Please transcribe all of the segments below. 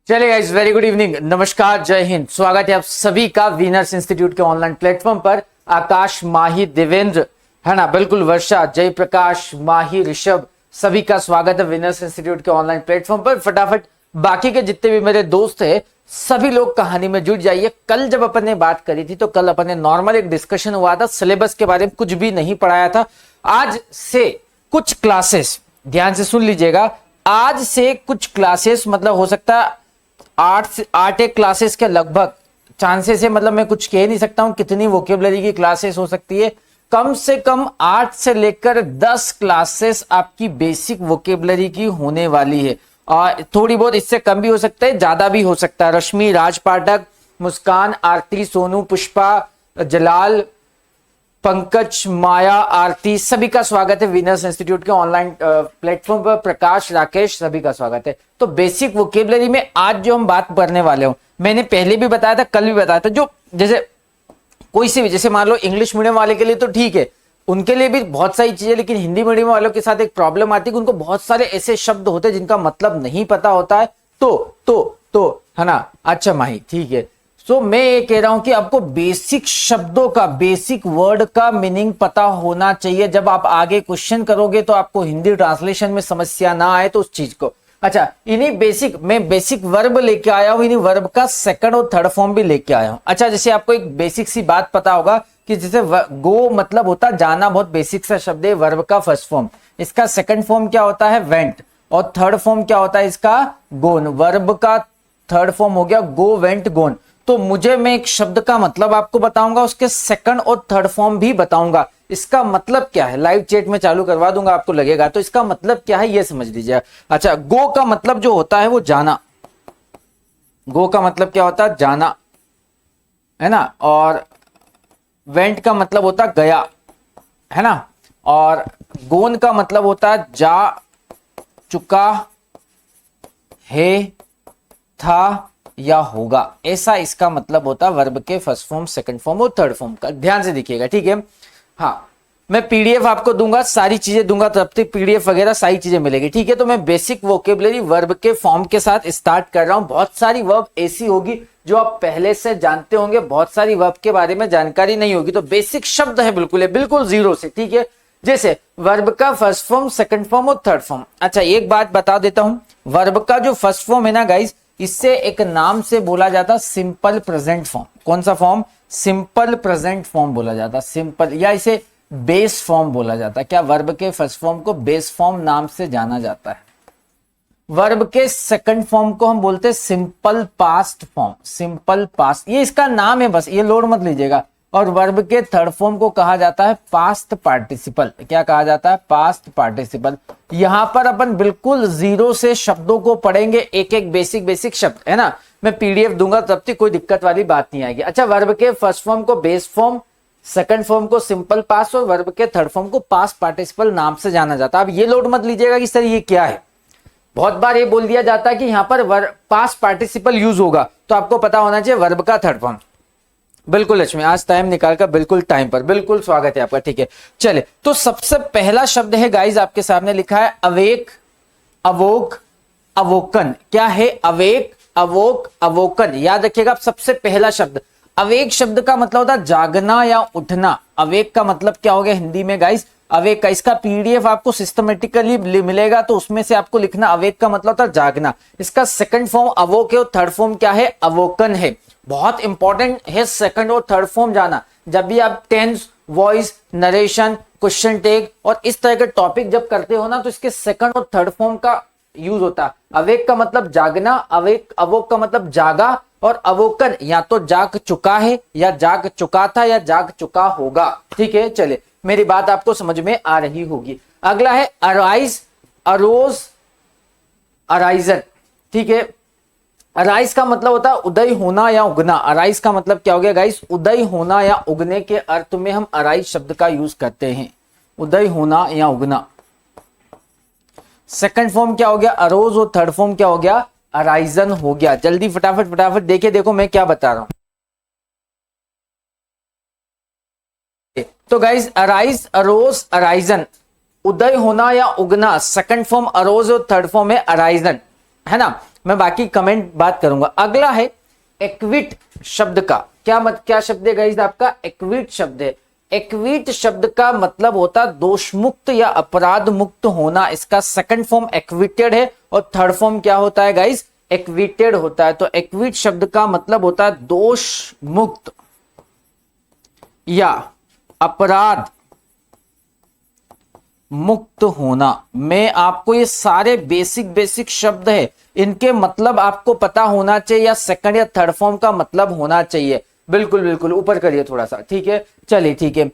चलिए guys, very good evening, नमस्कार, जय हिंद। स्वागत है आप सभी का विनर्स इंस्टीट्यूट के ऑनलाइन प्लेटफॉर्म पर। आकाश, माही, देवेंद्र, है ना, बिल्कुल, वर्षा, जयप्रकाश, माही, ऋषभ, सभी का स्वागत है विनर्स इंस्टीट्यूट के ऑनलाइन प्लेटफॉर्म पर। फटाफट बाकी के जितने भी मेरे दोस्त हैं सभी लोग कहानी में जुड़ जाइए। कल जब अपन ने बात करी थी तो कल अपन ने नॉर्मल एक डिस्कशन हुआ था, सिलेबस के बारे में कुछ भी नहीं पढ़ाया था। आज से कुछ क्लासेस, ध्यान से सुन लीजिएगा, आज से कुछ क्लासेस मतलब हो सकता है 8 एक क्लासेस के लगभग चांसेस है। मतलब मैं कुछ कह नहीं सकता हूं कितनी वोकेबलरी की क्लासेस हो सकती है। कम से कम 8 से लेकर 10 क्लासेस आपकी बेसिक वोकेबलरी की होने वाली है। और थोड़ी बहुत इससे कम भी हो सकता है, ज्यादा भी हो सकता है। रश्मि, राज पाठक, मुस्कान, आरती, सोनू, पुष्पा, जलाल, पंकज, माया, आरती, सभी का स्वागत है विनर्स इंस्टीट्यूट के ऑनलाइन प्लेटफॉर्म पर। प्रकाश, राकेश, सभी का स्वागत है। तो बेसिक वोकेबलरी में आज जो हम बात करने वाले हो, मैंने पहले भी बताया था, कल भी बताया था, जो जैसे कोई सी भी, जैसे मान लो इंग्लिश मीडियम वाले के लिए तो ठीक है, उनके लिए भी बहुत सारी चीजें, लेकिन हिंदी मीडियम वालों के साथ एक प्रॉब्लम आती है कि उनको बहुत सारे ऐसे शब्द होते हैं जिनका मतलब नहीं पता होता है। तो है ना। अच्छा माही, ठीक है। तो मैं ये कह रहा हूं कि आपको बेसिक शब्दों का, बेसिक वर्ड का मीनिंग पता होना चाहिए। जब आप आगे क्वेश्चन करोगे तो आपको हिंदी ट्रांसलेशन में समस्या ना आए तो उस चीज को। अच्छा, इन्हीं मैं बेसिक वर्ब लेके आया हूं, इन्हीं वर्ब का सेकंड और थर्ड फॉर्म भी लेके आया हूं। अच्छा, जैसे आपको एक बेसिक सी बात पता होगा कि जैसे गो मतलब होता जाना, बहुत बेसिक सा शब्द है। वर्ब का फर्स्ट फॉर्म, इसका सेकंड फॉर्म क्या होता है? वेंट। और थर्ड फॉर्म क्या होता है इसका? गोन। वर्ब का थर्ड फॉर्म हो गया गो, वेंट, गोन। तो मैं एक शब्द का मतलब आपको बताऊंगा, उसके सेकंड और थर्ड फॉर्म भी बताऊंगा। इसका मतलब क्या है लाइव चैट में चालू करवा दूंगा, आपको लगेगा। तो इसका मतलब क्या है ये समझ लीजिए। अच्छा, गो का मतलब जो होता है वो जाना। गो का मतलब क्या होता है? जाना, है ना। और वेंट का मतलब होता गया, है ना। और गोन का मतलब होता है जा चुका है, था या होगा। ऐसा इसका मतलब होता वर्ब के फर्स्ट फॉर्म, सेकंड फॉर्म और थर्ड फॉर्म का। ध्यान से देखिएगा, ठीक है। हाँ, मैं पीडीएफ आपको दूंगा, सारी चीजें दूंगा, तब तक पीडीएफ वगैरह सारी चीजें मिलेगी, ठीक है। तो मैं बेसिक वोकेबलरी वर्ब के फॉर्म के साथ स्टार्ट कर रहा हूं। बहुत सारी वर्ब ऐसी होगी जो आप पहले से जानते होंगे, बहुत सारी वर्ब के बारे में जानकारी नहीं होगी। तो बेसिक शब्द है बिल्कुल जीरो से, ठीक है। जैसे वर्ब का फर्स्ट फॉर्म, सेकंड फॉर्म और थर्ड फॉर्म। अच्छा, एक बात बता देता हूं, वर्ब का जो फर्स्ट फॉर्म है ना गाइस, इससे एक नाम से बोला जाता सिंपल प्रेजेंट फॉर्म। कौन सा फॉर्म? सिंपल प्रेजेंट फॉर्म बोला जाता, सिंपल, या इसे बेस फॉर्म बोला जाता। क्या? वर्ब के फर्स्ट फॉर्म को बेस फॉर्म नाम से जाना जाता है। वर्ब के सेकंड फॉर्म को हम बोलते हैं simple past form, simple past, ये इसका नाम है, बस ये लोड मत लीजिएगा। और वर्ब के थर्ड फॉर्म को कहा जाता है पास्ट पार्टिसिपल। क्या कहा जाता है? Past participle. यहां पर अपन बिल्कुल जीरो से शब्दों को पढ़ेंगे, एक एक बेसिक शब्द, है ना। मैं पीडीएफ दूंगा, तब तक कोई दिक्कत वाली बात नहीं आएगी। अच्छा, वर्ब के फर्स्ट फॉर्म को बेस फॉर्म, सेकंड फॉर्म को सिंपल पास्ट और वर्ब के थर्ड फॉर्म को पास्ट पार्टिसिपल नाम से जाना जाता है। अब ये लोड मत लीजिएगा कि सर ये क्या है। बहुत बार ये बोल दिया जाता है कि यहां पर पास्ट पार्टिसिपल यूज होगा, तो आपको पता होना चाहिए वर्ब का थर्ड फॉर्म। बिल्कुल लक्ष्मी, आज टाइम निकालकर बिल्कुल टाइम पर, बिल्कुल स्वागत है आपका, ठीक है। चले, तो सबसे पहला शब्द है गाइज, आपके सामने लिखा है अवेक, अवोक, अवोकन। क्या है? Awake, awoke, awoken. याद रखिएगा, सबसे पहला शब्द अवेक शब्द का मतलब होता है जागना या उठना। अवेक का मतलब क्या हो गया हिंदी में गाइज? अवेक का, इसका पीडीएफ आपको सिस्टमेटिकली मिलेगा, तो उसमें से आपको लिखना अवेक का मतलब होता है जागना। इसका सेकंड फॉर्म अवोक है और थर्ड फॉर्म क्या है? अवोकन है। बहुत इंपॉर्टेंट है सेकंड और थर्ड फॉर्म जाना। जब भी आप tense, voice, narration, question tag और इस तरह के टॉपिक जब करते हो ना, तो इसके सेकंड और थर्ड फॉर्म का यूज होता है। अवेक का मतलब जागना, अवोक का मतलब जागा, और अवोकन या तो जाग चुका है, या जाग चुका था, या जाग चुका होगा, ठीक है। चले, मेरी बात आपको समझ में आ रही होगी। अगला है अराइज, अरोज, अराइजन, ठीक है। अराइज का मतलब होता है उदय होना या उगना। अराइज का मतलब क्या हो गया गाइस? उदय होना या उगने के अर्थ में हम अराइज शब्द का यूज करते हैं, उदय होना या उगना। सेकंड फॉर्म क्या हो गया? अरोज, और थर्ड फॉर्म क्या हो गया? अराइजन हो गया। जल्दी फटाफट देखिए, देखो मैं क्या बता रहा हूं। तो गाइस, अराइज, अरोज, अराइजन, उदय होना या उगना, सेकंड फॉर्म अरोज और थर्ड फॉर्म है अराइजन, है ना। मैं बाकी कमेंट बात करूंगा। अगला है एक्विट शब्द का क्या शब्द है गाइस आपका? एक्विट शब्द है। एक्विट शब्द का मतलब होता है दोष मुक्त या अपराध मुक्त होना। इसका सेकंड फॉर्म एक्विटेड है और थर्ड फॉर्म क्या होता है गाइस? एक्विटेड होता है। तो एक्विट शब्द का मतलब होता है दोष मुक्त या अपराध मुक्त होना। मैं आपको ये सारे बेसिक शब्द है, इनके मतलब आपको पता होना चाहिए या सेकंड या थर्ड फॉर्म का मतलब होना चाहिए। बिल्कुल ऊपर करिए थोड़ा सा, ठीक है। चलिए ठीक है,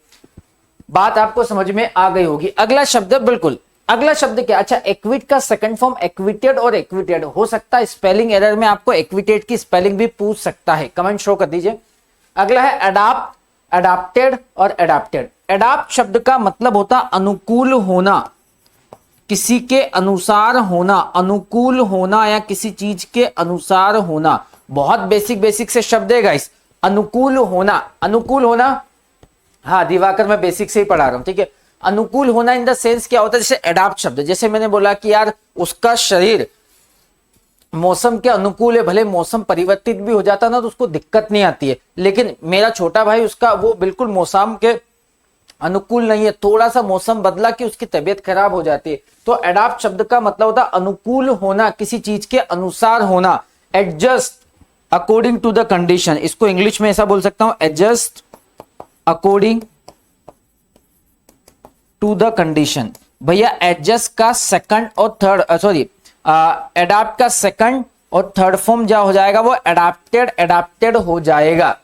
बात आपको समझ में आ गई होगी। अगला शब्द बिल्कुल, अगला शब्द क्या? अच्छा, एक्विट का सेकंड फॉर्म एक्विटेड और एक्विटेड हो सकता है। स्पेलिंग एरर में आपको एक्विटेड की स्पेलिंग भी पूछ सकता है, कमेंट शो कर दीजिए। अगला है अडाप्ट, अडाप्टेड और अडाप्टेड। अडाप्ट शब्द का मतलब होता अनुकूल होना, किसी के अनुसार होना, अनुकूल होना या किसी चीज के अनुसार होना। बहुत बेसिक से शब्द है गाइस। अनुकूल होना, अनुकूल होना, हाँ दिवाकर मैं बेसिक से ही पढ़ा रहा हूं, ठीक है। अनुकूल होना इन द सेंस क्या होता है? जैसे अडाप्ट शब्द, जैसे मैंने बोला कि यार उसका शरीर मौसम के अनुकूल है, भले मौसम परिवर्तित भी हो जाता ना तो उसको दिक्कत नहीं आती है, लेकिन मेरा छोटा भाई उसका वो बिल्कुल मौसम के अनुकूल नहीं है, थोड़ा सा मौसम बदला कि उसकी तबीयत खराब हो जाती है। तो अडॉप्ट शब्द का मतलब होता है अनुकूल होना, किसी चीज के अनुसार होना। Adjust according to the condition, इसको इंग्लिश में ऐसा बोल सकता हूं, adjust according to the condition. भैया एडजस्ट का सेकंड और थर्ड, सॉरी एडाप्ट का सेकंड और थर्ड फॉर्म जो हो जाएगा वो एडाप्टेड, एडाप्टेड हो जाएगा।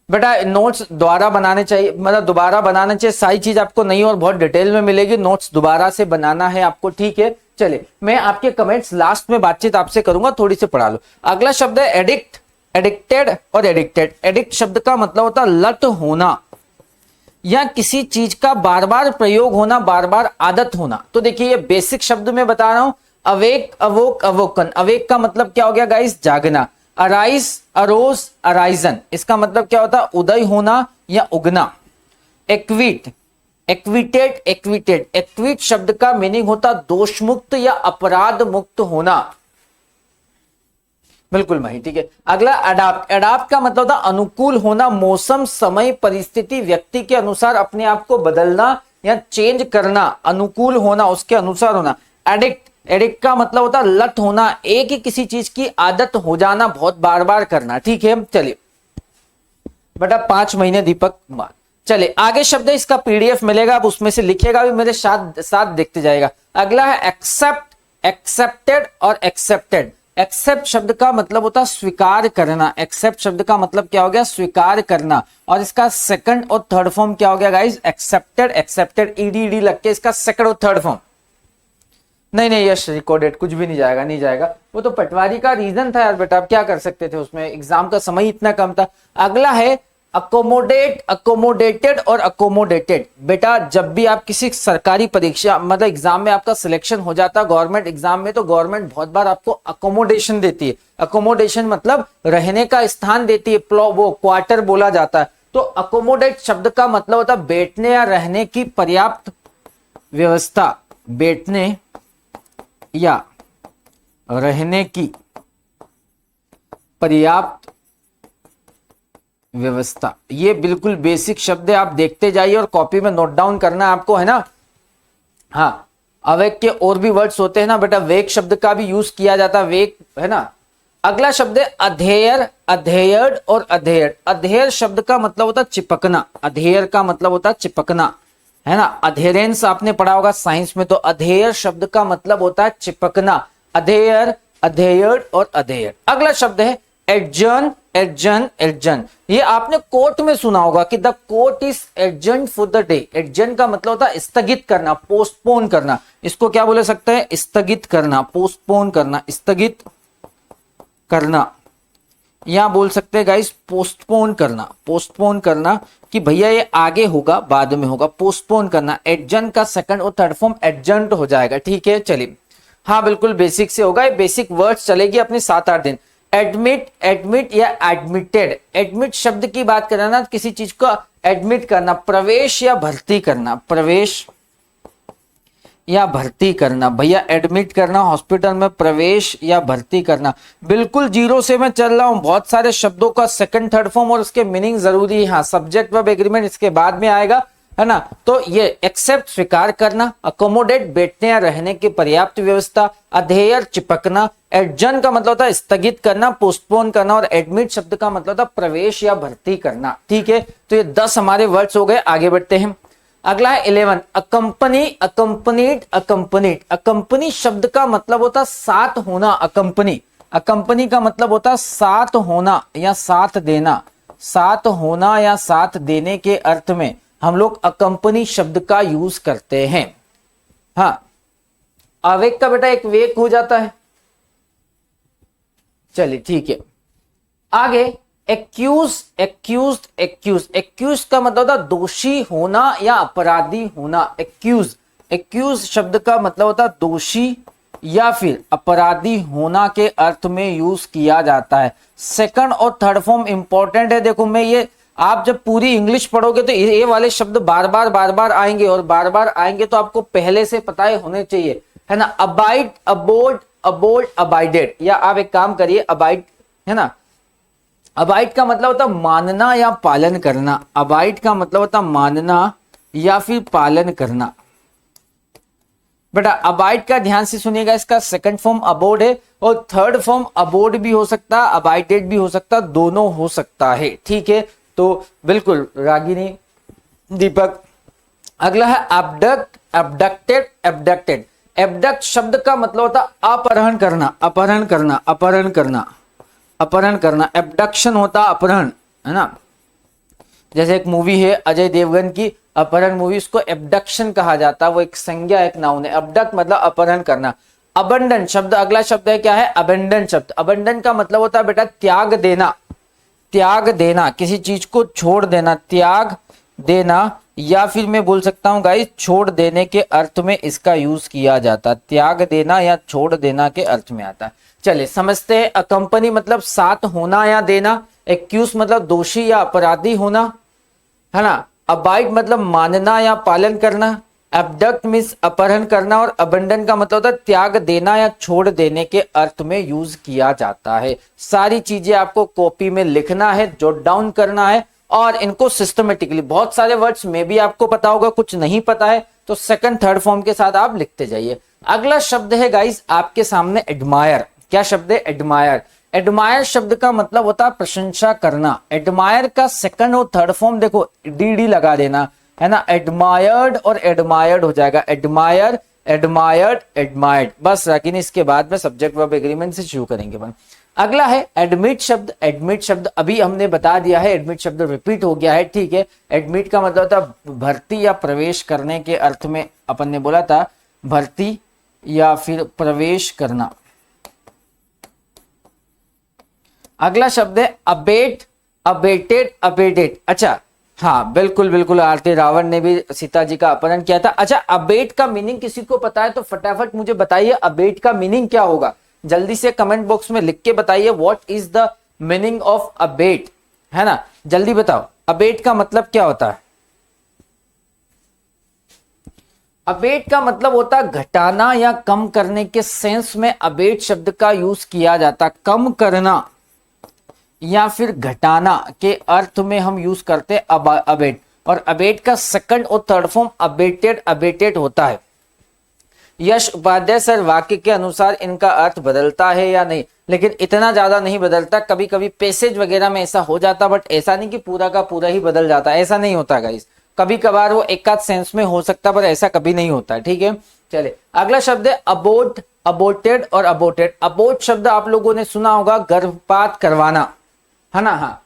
बेटा नोट्स दोबारा बनाने चाहिए, मतलब दोबारा बनाना चाहिए, सारी चीज आपको नहीं और बहुत डिटेल में मिलेगी, नोट्स दोबारा से बनाना है आपको, ठीक है। चलिए मैं आपके कमेंट्स लास्ट में बातचीत आपसे करूंगा, थोड़ी से पढ़ा लो। अगला शब्द है एडिक्ट, एडिक्टेड और एडिक्टेड। एडिक्ट शब्द का मतलब होता है लत होना या किसी चीज का बार बार प्रयोग होना, बार बार आदत होना। तो देखिए ये बेसिक शब्द में बता रहा हूं, अवेक, अवोक, अवोकन। अवेक का मतलब क्या हो गया गाइस? जागना। अराइज, अरोज, अराइजन, इसका मतलब क्या होता है? उदय होना या उगना। Equity, acquitted, acquitted. एक्विट शब्द का मीनिंग होता दोष मुक्त या अपराध मुक्त होना। बिल्कुल भाई, ठीक है। अगला अडाप्ट, अडाप्ट का मतलब होता अनुकूल होना, मौसम, समय, परिस्थिति, व्यक्ति के अनुसार अपने आप को बदलना या चेंज करना, अनुकूल होना, उसके अनुसार होना। एडिक्ट, एडिक्ट का मतलब होता लत होना, एक ही किसी चीज की आदत हो जाना, बहुत बार बार करना, ठीक है। चलिए बेटा 5 महीने दीपक कुमार। चलिए आगे शब्द है, इसका पीडीएफ मिलेगा, आप उसमें से लिखेगा भी, मेरे साथ साथ देखते जाएगा। अगला है एक्सेप्ट, एक्सेप्टेड और एक्सेप्टेड। एक्सेप्ट शब्द का मतलब होता है स्वीकार करना। एक्सेप्ट शब्द का मतलब क्या हो गया? स्वीकार करना। और इसका सेकंड और थर्ड फॉर्म क्या हो गया गाइस? एक्सेप्टेड, एक्सेप्टेड, ईडी लग के इसका सेकंड और थर्ड फॉर्म। नहीं यस रिकॉर्डेड, कुछ भी नहीं जाएगा, नहीं जाएगा। वो तो पटवारी का रीजन था यार बेटा, आप क्या कर सकते थे, उसमें एग्जाम का समय इतना कम था। अगला है अकोमोडेट, अकोमोडेटेड और अकोमोडेटेड। बेटा जब भी आप किसी सरकारी परीक्षा मतलब एग्जाम में आपका सिलेक्शन हो जाता है गवर्नमेंट एग्जाम में, तो गवर्नमेंट बहुत बार आपको अकोमोडेशन देती है। अकोमोडेशन मतलब रहने का स्थान देती है, वो क्वार्टर बोला जाता है। तो अकोमोडेट शब्द का मतलब होता है बैठने या रहने की पर्याप्त व्यवस्था, बैठने या रहने की पर्याप्त व्यवस्था। ये बिल्कुल बेसिक शब्द है, आप देखते जाइए और कॉपी में नोट डाउन करना है आपको, है ना। हाँ अवेक के और भी वर्ड्स होते हैं ना बेटा, वेक शब्द का भी यूज किया जाता है, वेक, है ना। अगला शब्द है अधेयर, अधेयर्ड और अधेयर्ड। अधेयर शब्द का मतलब होता है चिपकना, अधेयर का मतलब होता है चिपकना, है ना। अधेरेंस आपने पढ़ा होगा साइंस में, तो अधेयर शब्द का मतलब होता है चिपकना। अधेयर, अधेयर्ड और अधेयर। अगला शब्द है एडजर्न, एडजर्न, एडजर्न। ये आपने कोर्ट में सुना होगा कि the court is adjourn for the day. Adjourn का मतलब होता है स्थगित करना, पोस्टपोन करना। इसको क्या बोले सकते हैं? स्थगित करना, पोस्टपोन करना, स्थगित करना, या बोल सकते हैं गाइस पोस्टपोन करना। पोस्टपोन करना कि भैया ये आगे होगा, बाद में होगा, पोस्टपोन करना। एडजर्न का सेकंड और थर्ड फॉर्म एडजर्न हो जाएगा, ठीक है। चलिए हाँ बिल्कुल बेसिक से होगा, ये बेसिक वर्ड्स चलेगी अपने 7-8 दिन। एडमिट, एडमिट या एडमिटेड। एडमिट शब्द की बात करना ना, किसी चीज को एडमिट करना, प्रवेश या भर्ती करना, प्रवेश या भर्ती करना। भैया एडमिट करना, हॉस्पिटल में प्रवेश या भर्ती करना। बिल्कुल जीरो से मैं चल रहा हूं, बहुत सारे शब्दों का सेकंड थर्ड फॉर्म और उसके मीनिंग जरूरी है। हाँ, सब्जेक्ट वर्ब एग्रीमेंट इसके बाद में आएगा, है ना। तो ये एक्सेप्ट स्वीकार करना, अकोमोडेट बैठने या रहने की पर्याप्त व्यवस्था, अधेयर चिपकना, एडजर्न का मतलब होता है स्थगित करना, पोस्टपोन करना, और एडमिट शब्द का मतलब होता है प्रवेश या भर्ती करना। ठीक है, तो ये 10 हमारे वर्ड्स हो गए। आगे बढ़ते हैं। अगला है 11 अकंपनी, अकंपनीड, अकंपनीड। अकंपनी शब्द का मतलब होता है साथ होना। अकंपनी, अकंपनी का मतलब होता है साथ होना या साथ देना। साथ होना या साथ देने के अर्थ में हम लोग अकंपनी शब्द का यूज करते हैं। हाँ, आवेग का बेटा एक वेग हो जाता है। चलिए ठीक है, आगे एक्यूज, एक्यूज, एक्यूज। एक्यूज का मतलब होता है दोषी होना या अपराधी होना। एक्यूज, एक्यूज शब्द का मतलब होता है दोषी या फिर अपराधी होना के अर्थ में यूज किया जाता है। सेकंड और थर्ड फॉर्म इंपॉर्टेंट है। देखो, मैं ये आप जब पूरी इंग्लिश पढ़ोगे तो ये वाले शब्द बार बार आएंगे, और बार बार आएंगे तो आपको पहले से पता ही होने चाहिए, है ना। Abide, abode, abode, abided. या आप एक काम करिए, अबाइड, है ना। अबाइड का मतलब होता है मानना या पालन करना। अबाइड का मतलब होता है मानना या फिर पालन करना। बेटा अबाइड का ध्यान से सुनिएगा, इसका सेकंड फॉर्म अबोर्ड है और थर्ड फॉर्म अबोर्ड भी हो सकता है, अबाइडेड भी हो सकता है, दोनों हो सकता है। ठीक है, तो बिल्कुल रागिनी, दीपक। अगला है अबडक्ट, अबडक्टेड, एबडक्टेड। एबडक्ट शब्द का मतलब होता है अपहरण करना, अपहरण करना, अपहरण करना, अपहरण करना। एबडक्शन होता अपहरण, है ना। जैसे एक मूवी है अजय देवगन की अपहरण मूवी, उसको एबडक्शन कहा जाता है, वो एक संज्ञा, एक नाउन है। अबडक्ट मतलब अपहरण करना। अबंडन शब्द, अगला शब्द है क्या है, अबंडन शब्द। अबंडन का मतलब होता है बेटा त्याग देना, त्याग देना, किसी चीज को छोड़ देना, त्याग देना। या फिर मैं बोल सकता हूं गाइस, छोड़ देने के अर्थ में इसका यूज किया जाता है। त्याग देना या छोड़ देना के अर्थ में आता है। चलिए समझते हैं। अकंपनी मतलब साथ होना या देना। एक्यूज मतलब दोषी या अपराधी होना, है ना। अबाइड मतलब मानना या पालन करना। एबडक्ट मीन्स अपहरण करना, और अबंडन का मतलब होता है त्याग देना या छोड़ देने के अर्थ में यूज किया जाता है। सारी चीजें आपको कॉपी में लिखना है, जॉट डाउन करना है, और इनको सिस्टमेटिकली। बहुत सारे वर्ड्स में भी आपको पता होगा, कुछ नहीं पता है तो सेकंड थर्ड फॉर्म के साथ आप लिखते जाइए। अगला शब्द है गाइस आपके सामने एडमायर। क्या शब्द है, एडमायर। एडमायर शब्द का मतलब होता है प्रशंसा करना। एडमायर का सेकंड और थर्ड फॉर्म देखो, डी लगा देना, है ना। एडमायर्ड और एडमायर्ड हो जाएगा। एडमायर, एडमायर्ड, एडमायर्ड, बस। लेकिन इसके बाद में सब्जेक्ट वर्ब एग्रीमेंट से शुरू करेंगे अपन। अगला है एडमिट शब्द। एडमिट शब्द अभी हमने बता दिया है, एडमिट शब्द रिपीट हो गया है। ठीक है, एडमिट का मतलब होता है भर्ती या प्रवेश करने के अर्थ में अपन ने बोला था, भर्ती या फिर प्रवेश करना। अगला शब्द है अबेट, अबेटेड, अबेटेड। अच्छा हाँ, बिल्कुल बिल्कुल, आरती रावण ने भी सीता जी का अपहरण किया था। अच्छा, अबेट का मीनिंग किसी को पता है तो फटाफट मुझे बताइए, अबेट का मीनिंग क्या होगा। जल्दी से कमेंट बॉक्स में लिख के बताइए, what is the meaning of abate, है ना। जल्दी बताओ, अबेट का मतलब क्या होता है। अबेट का मतलब होता है घटाना या कम करने के सेंस में अबेट शब्द का यूज किया जाता। कम करना या फिर घटाना के अर्थ में हम यूज करते अबेट। और अबेट का सेकंड और थर्ड फॉर्म अबेटेड, अबेटेड होता है। यश उपाध्याय सर, वाक्य के अनुसार इनका अर्थ बदलता है या नहीं, लेकिन इतना ज्यादा नहीं बदलता। कभी कभी पैसेज वगैरह में ऐसा हो जाता, बट ऐसा नहीं कि पूरा का पूरा ही बदल जाता, ऐसा नहीं होता गाइस। कभी कभार वो एक आध सेंस में हो सकता, पर ऐसा कभी नहीं होता। ठीक है, चले अगला शब्द है अबोट, अबोटेड और अबोटेड। अबोट शब्द आप लोगों ने सुना होगा, गर्भपात करवाना, है ना। हाँ,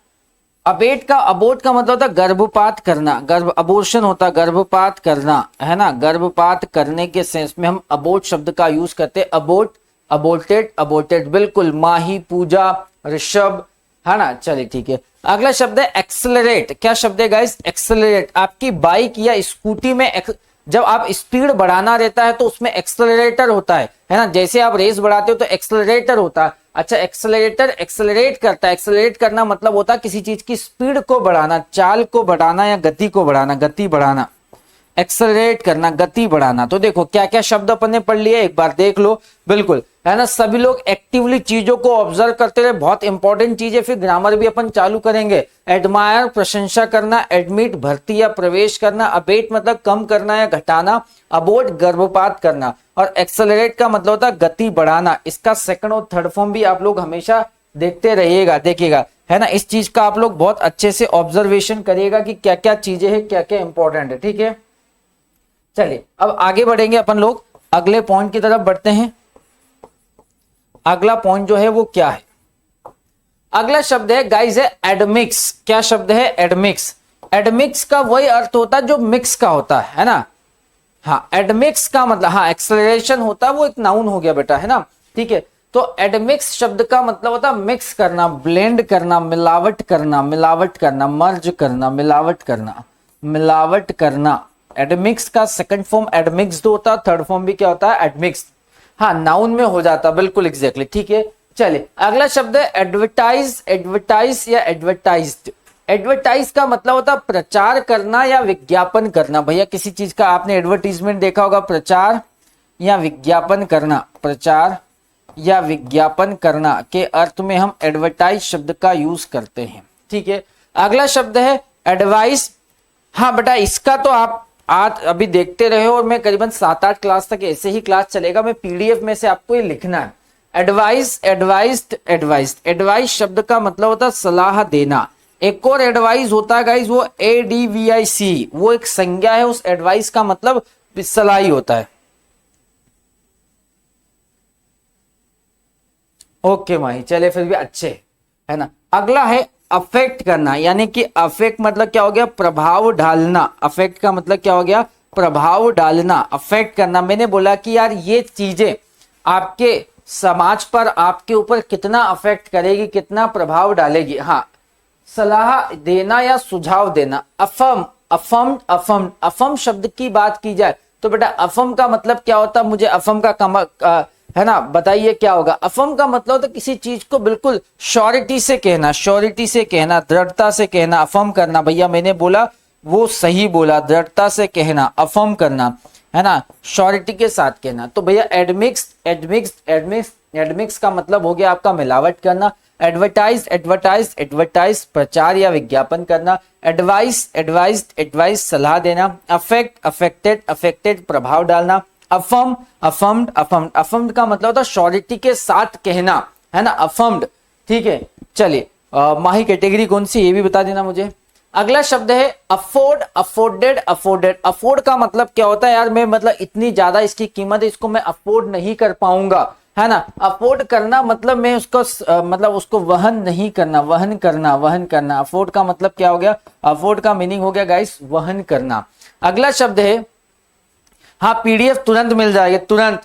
अबेट का, अबोट का मतलब होता है गर्भपात करना, गर्भ अबोर्शन होता है गर्भपात करना, है ना। गर्भपात करने के सेंस में हम अबोट शब्द का यूज करते हैं। अबोट, अबोटेड, अबोटेड, बिल्कुल। माही, पूजा, ऋषभ, है ना। चलिए ठीक है। अगला शब्द है एक्सेलरेट। क्या शब्द है गाइस, एक्सेलरेट। आपकी बाइक या स्कूटी में जब आप स्पीड बढ़ाना रहता है तो उसमें एक्सेलरेटर होता है ना। जैसे आप रेस बढ़ाते हो तो एक्सेलरेटर होता है। अच्छा, एक्सेलरेटर एक्सेलरेट करता है। एक्सेलरेट करना मतलब होता है किसी चीज की स्पीड को बढ़ाना, चाल को बढ़ाना या गति को बढ़ाना, गति बढ़ाना। एक्सेलरेट करना, गति बढ़ाना। तो देखो क्या क्या शब्द अपन ने पढ़ लिए, एक बार देख लो, बिल्कुल है ना। सभी लोग एक्टिवली चीजों को ऑब्जर्व करते रहे, बहुत इंपॉर्टेंट चीज है। फिर ग्रामर भी अपन चालू करेंगे। एडमायर प्रशंसा करना, एडमिट भर्ती या प्रवेश करना, अबेट मतलब कम करना या घटाना, अबोर्ट गर्भपात करना, और एक्सेलरेट का मतलब होता है गति बढ़ाना। इसका सेकंड और थर्ड फॉर्म भी आप लोग हमेशा देखते रहिएगा, देखिएगा, है ना। इस चीज का आप लोग बहुत अच्छे से ऑब्जर्वेशन करिएगा कि क्या क्या चीजें हैं, क्या क्या इंपॉर्टेंट है, ठीक है। चलिए अब आगे बढ़ेंगे अपन लोग, अगले पॉइंट की तरफ बढ़ते हैं। अगला पॉइंट जो है वो क्या है, अगला शब्द है गाइस है एडमिक्स। क्या शब्द है, एडमिक्स। एडमिक्स का वही अर्थ होता है जो मिक्स का होता है ना। हाँ, एडमिक्स का मतलब, हाँ एक्सेलरेशन होता है, वो एक नाउन हो गया बेटा, है ना, ठीक है। तो एडमिक्स शब्द का मतलब होता है मिक्स करना, ब्लेंड करना, मिलावट करना, मिलावट करना, मर्ज करना, मिलावट करना, मिलावट करना। एडमिक्स का सेकंड फॉर्म एडमिक्स्ड होता है, थर्ड फॉर्म भी क्या होता है, एडमिक्स्ड। हाँ, नाउन में हो जाता, बिल्कुल एग्जैक्टली, ठीक है। चलिए अगला शब्द है एडवर्टाइज। एडवर्टाइज या एडवर्टाइज्ड। एडवर्टाइज का मतलब होता है प्रचार करना या विज्ञापन करना। भैया किसी चीज का आपने एडवर्टीजमेंट देखा होगा, प्रचार या विज्ञापन करना, प्रचार या विज्ञापन करना के अर्थ में हम एडवर्टाइज शब्द का यूज करते हैं, ठीक है। अगला शब्द है एडवाइस। हाँ बेटा, इसका तो आप आज अभी देखते रहे हो, और मैं करीबन 7-8 क्लास तक ऐसे ही क्लास चलेगा। मैं पीडीएफ में से आपको ये लिखना है। Advice, advised, advised. एडवाइस शब्द का मतलब होता है सलाह देना। एक और एडवाइस होता है गाइस, वो ADVIC, वो एक संज्ञा है। उस एडवाइस का मतलब सलाह ही होता है। ओके माही, चले फिर भी अच्छे, है ना। अगला है अफेक्ट करना, यानी कि अफेक्ट मतलब क्या हो गया, प्रभाव डालना। अफेक्ट का मतलब क्या हो गया, प्रभाव डालना, अफेक्ट करना। मैंने बोला कि यार ये चीजें आपके समाज पर, आपके ऊपर कितना अफेक्ट करेगी, कितना प्रभाव डालेगी। हाँ, सलाह देना या सुझाव देना। Affirm, affirm, affirm. अफर्म शब्द की बात की जाए तो बेटा अफर्म का मतलब क्या होता है, मुझे अफर्म का है ना, बताइए क्या होगा। अफर्म का मतलब होता है किसी चीज को बिल्कुल श्योरिटी से कहना, श्योरिटी से कहना, दृढ़ता से कहना, अफर्म करना। भैया मैंने बोला वो सही बोला, दृढ़ता से कहना, अफर्म करना, है ना, श्योरिटी के साथ कहना। तो भैया एडमिक्स, एडमिक्स, एडमिक्स, एडमिक्स का मतलब हो गया आपका मिलावट करना। एडवर्टाइज, एडवर्टाइज, एडवर्टाइज प्रचार या विज्ञापन करना। एडवाइस, एडवाइज, एडवाइस सलाह देना। अफेक्ट, अफेक्टेड, अफेक्टेड प्रभाव डालना। Affirm, affirmed, affirmed. अफर्म्ड का मतलब होता है श्योरिटी के साथ कहना, है ना, अफर्म्ड, ठीक है। चलिए माही कैटेगरी कौन सी, ये भी बता देना मुझे। अगला शब्द है अफोर्ड, अफोर्डेड, अफोर्डेड। अफोर्ड का मतलब क्या होता है, यार मैं मतलब इतनी ज्यादा इसकी कीमत है, इसको मैं अफोर्ड नहीं कर पाऊंगा, है ना। अफोर्ड करना मतलब मैं उसको मतलब उसको वहन नहीं करना, वहन करना, वहन करना। अफोर्ड का मतलब क्या हो गया, अफोर्ड का मीनिंग हो गया गाइस वहन करना। अगला शब्द है, हाँ पीडीएफ तुरंत मिल जाएगा, तुरंत।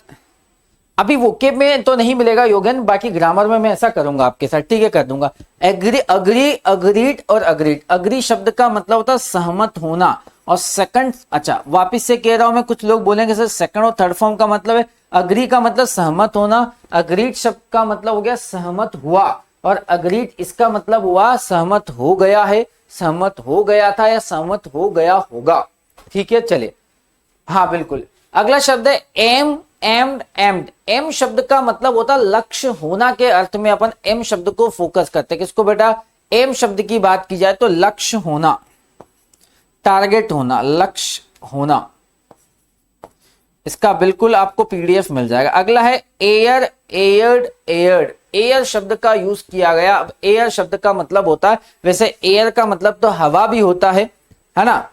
अभी वोकेब में तो नहीं मिलेगा योगन, बाकी ग्रामर में मैं ऐसा करूंगा आपके साथ, ठीक है, कर दूंगा। एग्री, अग्री, अग्रीड और अग्रीड। अग्री शब्द का मतलब होता है सहमत होना। और सेकंड, अच्छा वापिस से कह रहा हूं मैं, कुछ लोग बोलेंगे सर सेकंड और थर्ड फॉर्म का मतलब है। अग्री का मतलब सहमत होना, अग्रीड शब्द का मतलब हो गया सहमत हुआ, और अग्रीड इसका मतलब हुआ सहमत हो गया है, सहमत हो गया था या सहमत हो गया होगा, ठीक है। चलिए हाँ बिल्कुल। अगला शब्द है एम, एम्ड, एम्ड। एम शब्द का मतलब होता है लक्ष्य होना के अर्थ में अपन एम शब्द को फोकस करते हैं। किसको बेटा, एम शब्द की बात की जाए तो लक्ष्य होना, टारगेट होना, लक्ष्य होना। इसका बिल्कुल आपको पीडीएफ मिल जाएगा। अगला है एयर, एयर्ड, एयर्ड। एयर शब्द का यूज किया गया। अब एयर शब्द का मतलब होता है, वैसे एयर का मतलब तो हवा भी होता है ना।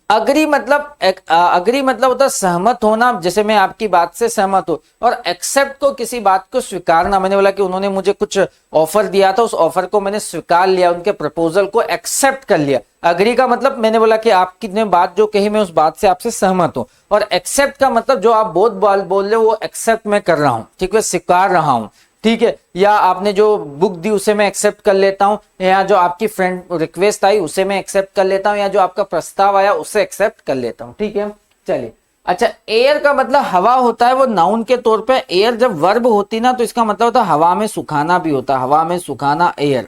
अग्री मतलब अग्री मतलब होता है सहमत होना, जैसे मैं आपकी बात से सहमत हूं। और एक्सेप्ट को किसी बात को स्वीकारना, मैंने बोला कि उन्होंने मुझे कुछ ऑफर दिया था, उस ऑफर को मैंने स्वीकार लिया, उनके प्रपोजल को एक्सेप्ट कर लिया। अग्री का मतलब मैंने बोला कि आपकी ने बात जो कही मैं उस बात से आपसे सहमत हूं। और एक्सेप्ट का मतलब जो आप बहुत बोल रहे हो वो एक्सेप्ट मैं कर रहा हूं, ठीक है, स्वीकार रहा हूं, ठीक है। या आपने जो बुक दी उसे मैं एक्सेप्ट कर लेता हूं, या जो आपकी फ्रेंड रिक्वेस्ट आई उसे मैं एक्सेप्ट कर लेता हूं, या जो आपका प्रस्ताव आया उसे एक्सेप्ट कर लेता हूं, ठीक है। चलिए अच्छा, एयर का मतलब हवा होता है, वो नाउन के तौर पे। एयर जब वर्ब होती ना तो इसका मतलब होता है हवा में सुखाना भी होता है, हवा में सुखाना एयर।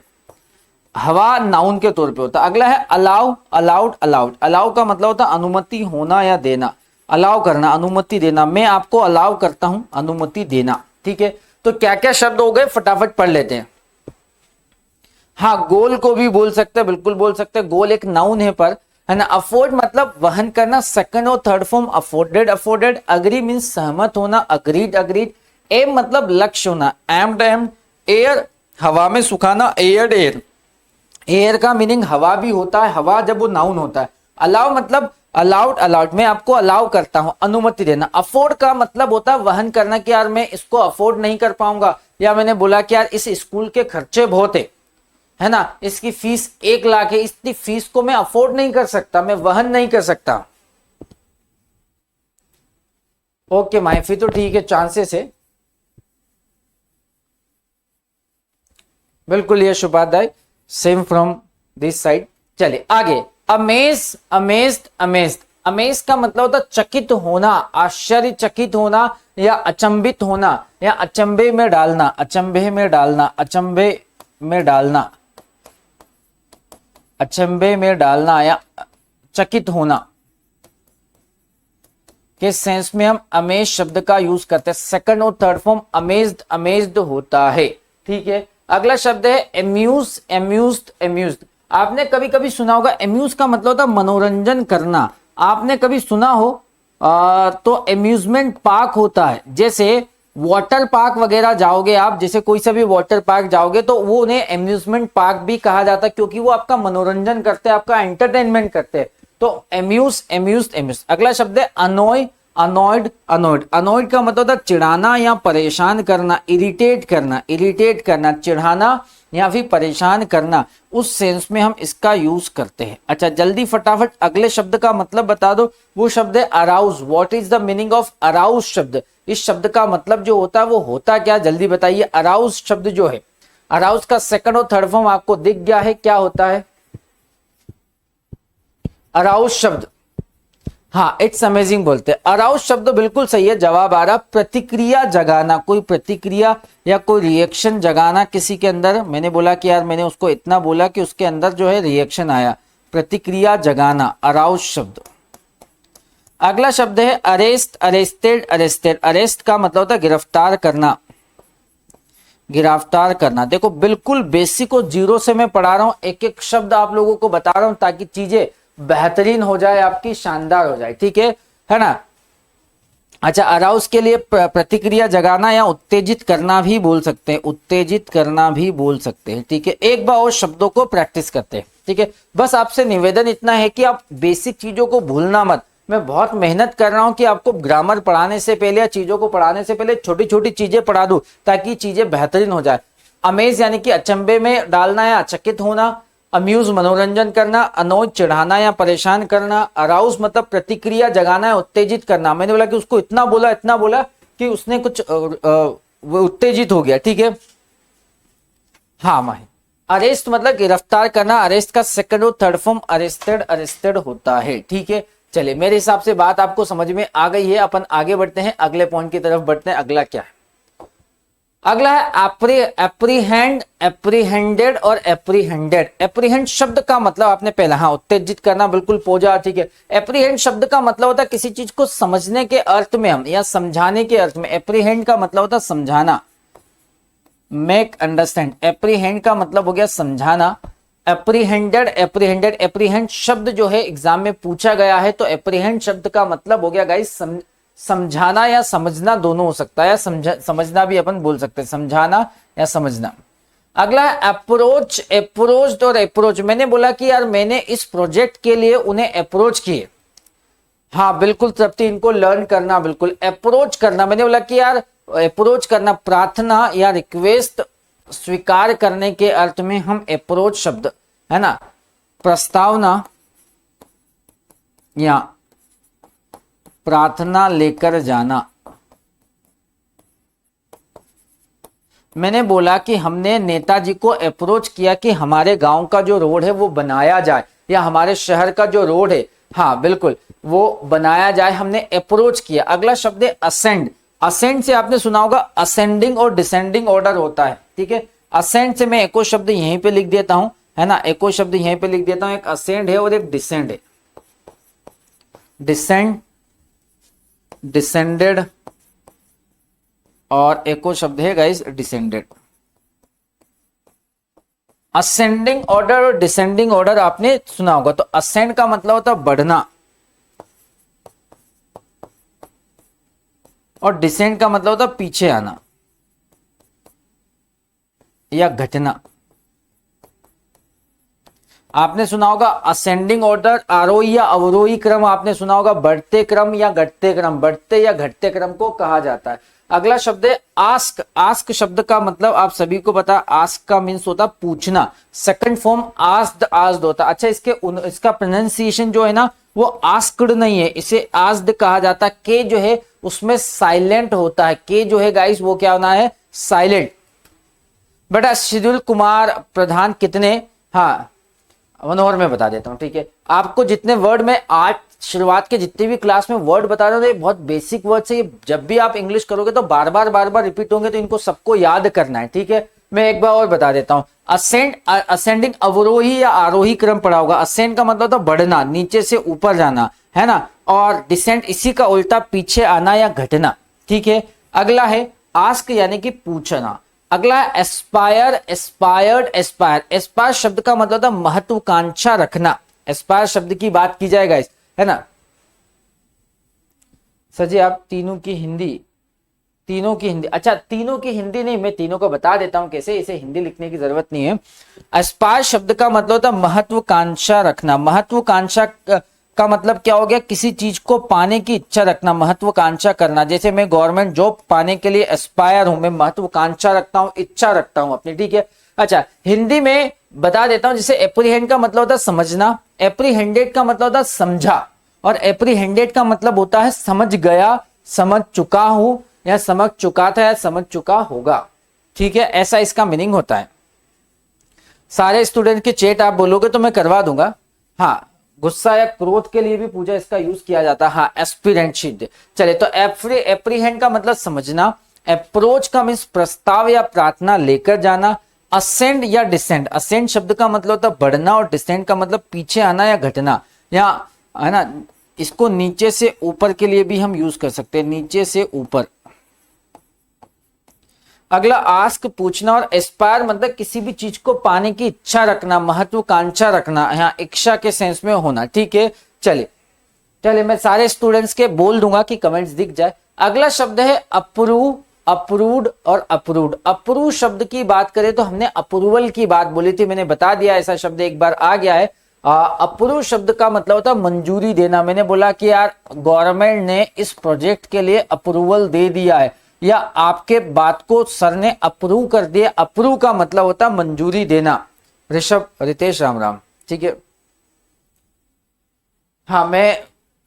हवा नाउन के तौर पे होता है। अगला है अलाउ, अलाउड, अलाउड। अलाउ का मतलब होता है अनुमति होना या देना, अलाउ करना, अनुमति देना। मैं आपको अलाउ करता हूं, अनुमति देना। ठीक है, तो क्या क्या शब्द हो गए फटाफट पढ़ लेते हैं। हाँ, गोल को भी बोल सकते हैं, बिल्कुल बोल सकते हैं, गोल एक नाउन है पर, है ना। अफोर्ड मतलब वहन करना, सेकंड और third form afforded, afforded. Agree means सहमत होना, अग्रीड, अग्रीड। एम मतलब लक्ष्य होना, एम्ड, एम्ड। एयर हवा में सुखाना, एयर्ड, एयर। एयर का मीनिंग हवा भी होता है, हवा जब वो नाउन होता है। अलाउ मतलब अलाउड, अलाउड, मैं आपको अलाउ करता हूं, अनुमति देना। अफोर्ड का मतलब होता है वहन करना, कि यार मैं इसको अफोर्ड नहीं कर पाऊंगा, या मैंने बोला कि यार इस स्कूल के खर्चे बहुत है ना, इसकी फीस 1 लाख है, इतनी फीस को मैं अफोर्ड नहीं कर सकता, मैं वहन नहीं कर सकता। ओके माइफी, तो ठीक है, चांसेस है, बिल्कुल ये शुभाध्याय, सेम फ्रॉम दिस साइड। चलिए आगे, अमेज, अमेज्ड, अमेज्ड। अमेज का मतलब होता है चकित होना, आश्चर्यचकित होना, या अचंभित होना, या अचंभे में डालना, अचंभे में डालना, अचंभे में डालना, अचंभे में डालना, या चकित होना के सेंस में हम अमेज शब्द का यूज करते हैं। सेकंड और थर्ड फॉर्म अमेज्ड, अमेज्ड होता है। ठीक है, अगला शब्द है एम्यूज, एम्यूज्ड, एम्यूज्ड। आपने कभी कभी सुना होगा, एम्यूज का मतलब होता है मनोरंजन करना। आपने कभी सुना हो तो एम्यूजमेंट पार्क होता है, जैसे वाटर पार्क वगैरह जाओगे आप, जैसे कोई सा भी वाटर पार्क जाओगे तो वो उन्हें एम्यूजमेंट पार्क भी कहा जाता है, क्योंकि वो आपका मनोरंजन करते हैं, आपका एंटरटेनमेंट करते हैं। तो एम्यूज, एम्यूज्ड, एम्यूज्ड। अगला शब्द है अनोय, अनॉयड, अनॉयड। अनॉयड का मतलब होता है चिढ़ाना या परेशान करना, इरिटेट करना, इरिटेट करना, चिढ़ाना या फिर परेशान करना, उस सेंस में हम इसका यूज करते हैं। अच्छा जल्दी फटाफट अगले शब्द का मतलब बता दो। वो शब्द है arouse. What is the meaning of arouse शब्द? इस शब्द का मतलब जो होता है वो होता क्या, जल्दी बताइए। अराउज शब्द जो है, अराउज का सेकंड और थर्ड फॉर्म आपको दिख गया है, क्या होता है अराउज शब्द? हाँ, इट्स अमेजिंग बोलते हैं। अराउज शब्द बिल्कुल सही है, जवाब आ रहा। प्रतिक्रिया जगाना, कोई प्रतिक्रिया या कोई रिएक्शन जगाना किसी के अंदर। मैंने बोला कि यार मैंने उसको इतना बोला कि उसके अंदर जो है रिएक्शन आया, प्रतिक्रिया जगाना, अराउज शब्द। अगला शब्द है अरेस्ट, अरेस्टेड, अरेस्टेड। अरेस्ट का मतलब होता है गिरफ्तार करना, गिरफ्तार करना। देखो बिल्कुल बेसिक और जीरो से मैं पढ़ा रहा हूं, एक एक शब्द आप लोगों को बता रहा हूं ताकि चीजें बेहतरीन हो जाए, आपकी शानदार हो जाए। ठीक है ना। अच्छा, अराउज के लिए प्रतिक्रिया जगाना या उत्तेजित करना भी बोल सकते हैं, उत्तेजित करना भी बोल सकते हैं। ठीक है, एक बार और शब्दों को प्रैक्टिस करते हैं। ठीक है, बस आपसे निवेदन इतना है कि आप बेसिक चीजों को भूलना मत। मैं बहुत मेहनत कर रहा हूं कि आपको ग्रामर पढ़ाने से पहले या चीजों को पढ़ाने से पहले छोटी छोटी चीजें पढ़ा दूं ताकि चीजें बेहतरीन हो जाए। अमेज यानी कि अचंभे में डालना या चकित होना, अम्यूज मनोरंजन करना, अनोज चिढ़ाना या परेशान करना, अराउज मतलब प्रतिक्रिया जगाना या उत्तेजित करना। मैंने बोला कि उसको इतना बोला कि उसने कुछ उत्तेजित हो गया। ठीक है, हाँ माही। अरेस्ट मतलब गिरफ्तार करना, अरेस्ट का सेकंड और थर्ड फॉर्म अरेस्टेड, अरेस्टेड होता है। ठीक है, चलिए मेरे हिसाब से बात आपको समझ में आ गई है। अपन आगे बढ़ते हैं, अगले पॉइंट की तरफ बढ़ते हैं। अगला क्या है? अगला है एप्रीहेंड, एप्रीहेंडेड और एप्रीहेंडेड। एप्रीहेंड शब्द का मतलब आपने पहला, हाँ उत्तेजित करना, बिल्कुल पोजा। ठीक है, एप्रीहेंड शब्द का मतलब होता है किसी चीज को समझने के अर्थ में हम, या समझाने के अर्थ में। एप्रीहेंड का मतलब होता है समझाना, मेक अंडरस्टैंड। एप्रीहेंड का मतलब हो गया समझाना। एप्रीहेंडेड, एप्रीहेंडेड, एप्रीहेंड शब्द जो है एग्जाम में पूछा गया है, तो एप्रीहेंड शब्द का मतलब हो गया गाइस समझाना या समझना, दोनों हो सकता है, या समझना भी अपन बोल सकते हैं, समझाना या समझना। अगला है अप्रोच, अप्रोच्ड और अप्रोच। मैंने बोला कि यार मैंने इस प्रोजेक्ट के लिए उन्हें अप्रोच किए। हाँ बिल्कुल तृप्ति, इनको लर्न करना, बिल्कुल अप्रोच करना। मैंने बोला कि यार अप्रोच करना, प्रार्थना या रिक्वेस्ट स्वीकार करने के अर्थ में हम अप्रोच शब्द, है ना, प्रस्तावना या प्रार्थना लेकर जाना। मैंने बोला कि हमने नेताजी को अप्रोच किया कि हमारे गांव का जो रोड है वो बनाया जाए, या हमारे शहर का जो रोड है, हाँ बिल्कुल वो बनाया जाए, हमने अप्रोच किया। अगला शब्द है असेंड। असेंड से आपने सुना होगा असेंडिंग और डिसेंडिंग ऑर्डर होता है। ठीक है, असेंड से मैं एक और शब्द यहीं पे लिख देता हूं, है ना। एक और शब्द यहीं पे लिख देता हूं, एक असेंड है और एक डिसेंड है। डिसेंड, डिसेंडेड, और एक और शब्द है गाइस डिसेंडेड। असेंडिंग ऑर्डर और डिसेंडिंग ऑर्डर आपने सुना होगा। तो असेंड का मतलब होता है बढ़ना, और डिसेंड का मतलब होता है पीछे आना या घटना। आपने सुना होगा असेंडिंग ऑर्डर, आरोही या अवरोही क्रम आपने सुना होगा, बढ़ते क्रम या घटते क्रम, बढ़ते या घटते क्रम को कहा जाता है। अगला शब्द है आस्क। आस्क शब्द का मतलब आप सभी को पता है, आस्क का मीन्स होता पूछना। सेकंड फॉर्म आस्क्ड, आस्क्ड होता। अच्छा, इसका प्रोनाउंसिएशन जो है ना वो आस्क्ड नहीं है, इसे आस्क्ड कहा जाता है। के जो है उसमें साइलेंट होता है, के जो है गाइस वो क्या होना है, साइलेंट। बेटा शिड्यूल कुमार प्रधान कितने, हाँ 1 ओवर में बता देता हूं, ठीक है। आपको जितने वर्ड में आज शुरुआत के जितने भी क्लास में वर्ड बता रहा हूं, ये बहुत बेसिक वर्ड है। जब भी आप इंग्लिश करोगे तो बार बार रिपीट होंगे, तो इनको सबको याद करना है, ठीक है। मैं एक बार और बता देता हूं। असेंडिंग अवरोही या आरोही क्रम पड़ा होगा। असेंड का मतलब होता बढ़ना, नीचे से ऊपर जाना, है ना। और डिसेंड इसी का उल्टा पीछे आना या घटना, ठीक है। अगला है आस्क यानी कि पूछना। अगला है एस्पायर, एस्पायर्ड, एस्पायर। एस्पायर शब्द का मतलब था महत्वाकांक्षा रखना। एस्पायर शब्द की बात की जाएगा, है ना। सर जी आप तीनों की हिंदी, अच्छा तीनों की हिंदी नहीं, मैं तीनों को बता देता हूं कैसे, इसे हिंदी लिखने की जरूरत नहीं है। एस्पायर शब्द का मतलब होता महत्वाकांक्षा रखना। महत्वाकांक्षा का मतलब क्या हो गया, किसी चीज को पाने की इच्छा रखना, महत्वाकांक्षा करना। जैसे मैं गवर्नमेंट जॉब पाने के लिए एस्पायर हूं, मैं महत्वाकांक्षा रखता हूं, इच्छा रखता हूं अपनी, ठीक है। अच्छा हिंदी में बता देता हूं, जैसे एप्रीहेंड का मतलब होता है समझना, एप्रीहेंडेड का मतलब होता है समझा, और एप्रीहेंडेड का मतलब होता है समझ गया, समझ चुका हूं, या समझ चुका था, या समझ चुका होगा, ठीक है। ऐसा इसका मीनिंग होता है। सारे स्टूडेंट के चेट आप बोलोगे तो मैं करवा दूंगा। हाँ, गुस्सा या क्रोध के लिए भी पूजा इसका यूज किया जाता है। हाँ, एस्पिरेंट शीट। चले तो एप्रीहेंड का मतलब समझना, अप्रोच का मीन्स प्रस्ताव या प्रार्थना लेकर जाना, असेंड या डिसेंड। असेंड शब्द का मतलब होता है बढ़ना, और डिसेंड का मतलब पीछे आना या घटना, या है ना। इसको नीचे से ऊपर के लिए भी हम यूज कर सकते हैं, नीचे से ऊपर। अगला आस्क पूछना, और एस्पायर मतलब किसी भी चीज को पाने की इच्छा रखना, महत्वाकांक्षा रखना, यहाँ इच्छा के सेंस में होना, ठीक है। चलिए मैं सारे स्टूडेंट्स के बोल दूंगा कि कमेंट्स दिख जाए। अगला शब्द है अप्रूव, अप्रूव्ड और अप्रूव्ड। अप्रूव शब्द की बात करें तो हमने अप्रूवल की बात बोली थी, मैंने बता दिया ऐसा शब्द एक बार आ गया है। अप्रूव शब्द का मतलब होता है मंजूरी देना। मैंने बोला कि यार गवर्नमेंट ने इस प्रोजेक्ट के लिए अप्रूवल दे दिया है, या आपके बात को सर ने अप्रूव कर दिया। अप्रूव का मतलब होता है मंजूरी देना। ऋषभ, रितेश, राम राम, ठीक है। हाँ मैं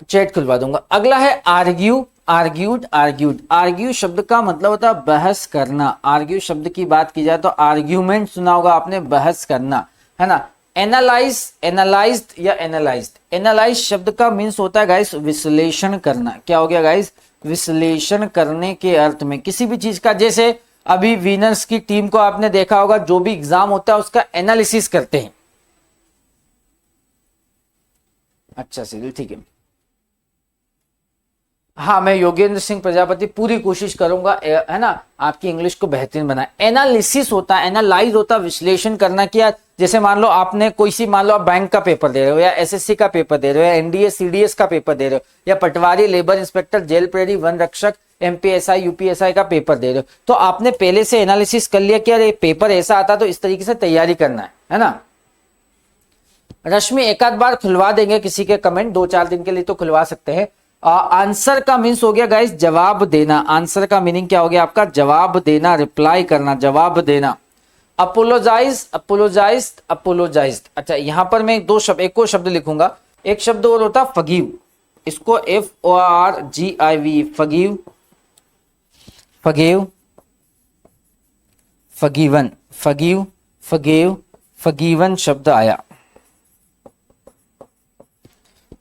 चैट खुलवा दूंगा। अगला है आर्ग्यू, आर्ग्यूड, आर्ग्यूड। आर्ग्यू शब्द का मतलब होता है बहस करना। आर्ग्यू शब्द की बात की जाए तो आर्ग्यूमेंट सुना होगा आपने, बहस करना, है ना। एनालाइज, एनालाइज्ड या एनालाइज्ड। एनालाइज शब्द का मीन्स होता है गाइस विश्लेषण करना। क्या हो गया गाइस, विश्लेषण करने के अर्थ में किसी भी चीज का। जैसे अभी विनर्स की टीम को आपने देखा होगा, जो भी एग्जाम होता है उसका एनालिसिस करते हैं। अच्छा सीरियल, ठीक है। हाँ मैं योगेंद्र सिंह प्रजापति पूरी कोशिश करूंगा, है ना, आपकी इंग्लिश को बेहतरीन बनाए। एनालिसिस होता है, एनालाइज होता है विश्लेषण करना। किया जैसे मान लो आपने कोई सी, मान लो आप बैंक का पेपर दे रहे हो, या एसएससी का पेपर दे रहे हो, या एनडीए सीडीएस का पेपर दे रहे हो, या पटवारी, लेबर इंस्पेक्टर, जेल प्रेरी, वन रक्षक, एमपीएसआई, यूपीएसआई का पेपर दे रहे हो, तो आपने पहले से एनालिसिस कर लिया कि यार ये पेपर ऐसा आता तो इस तरीके से तैयारी करना है ना। रश्मि एक आध बार खुलवा देंगे किसी के कमेंट, 2-4 दिन के लिए तो खुलवा सकते हैं। आंसर का मीन्स हो गया गाइस जवाब देना। आंसर का मीनिंग क्या हो गया आपका, जवाब देना, रिप्लाई करना, जवाब देना। Apologise, apologise, apologised. अच्छा यहां पर मैं एक और शब्द लिखूंगा, एक शब्द और होता फगीव। इसको FORGIV, forgive, forgave, forgiven, forgive, forgave, forgiven शब्द आया,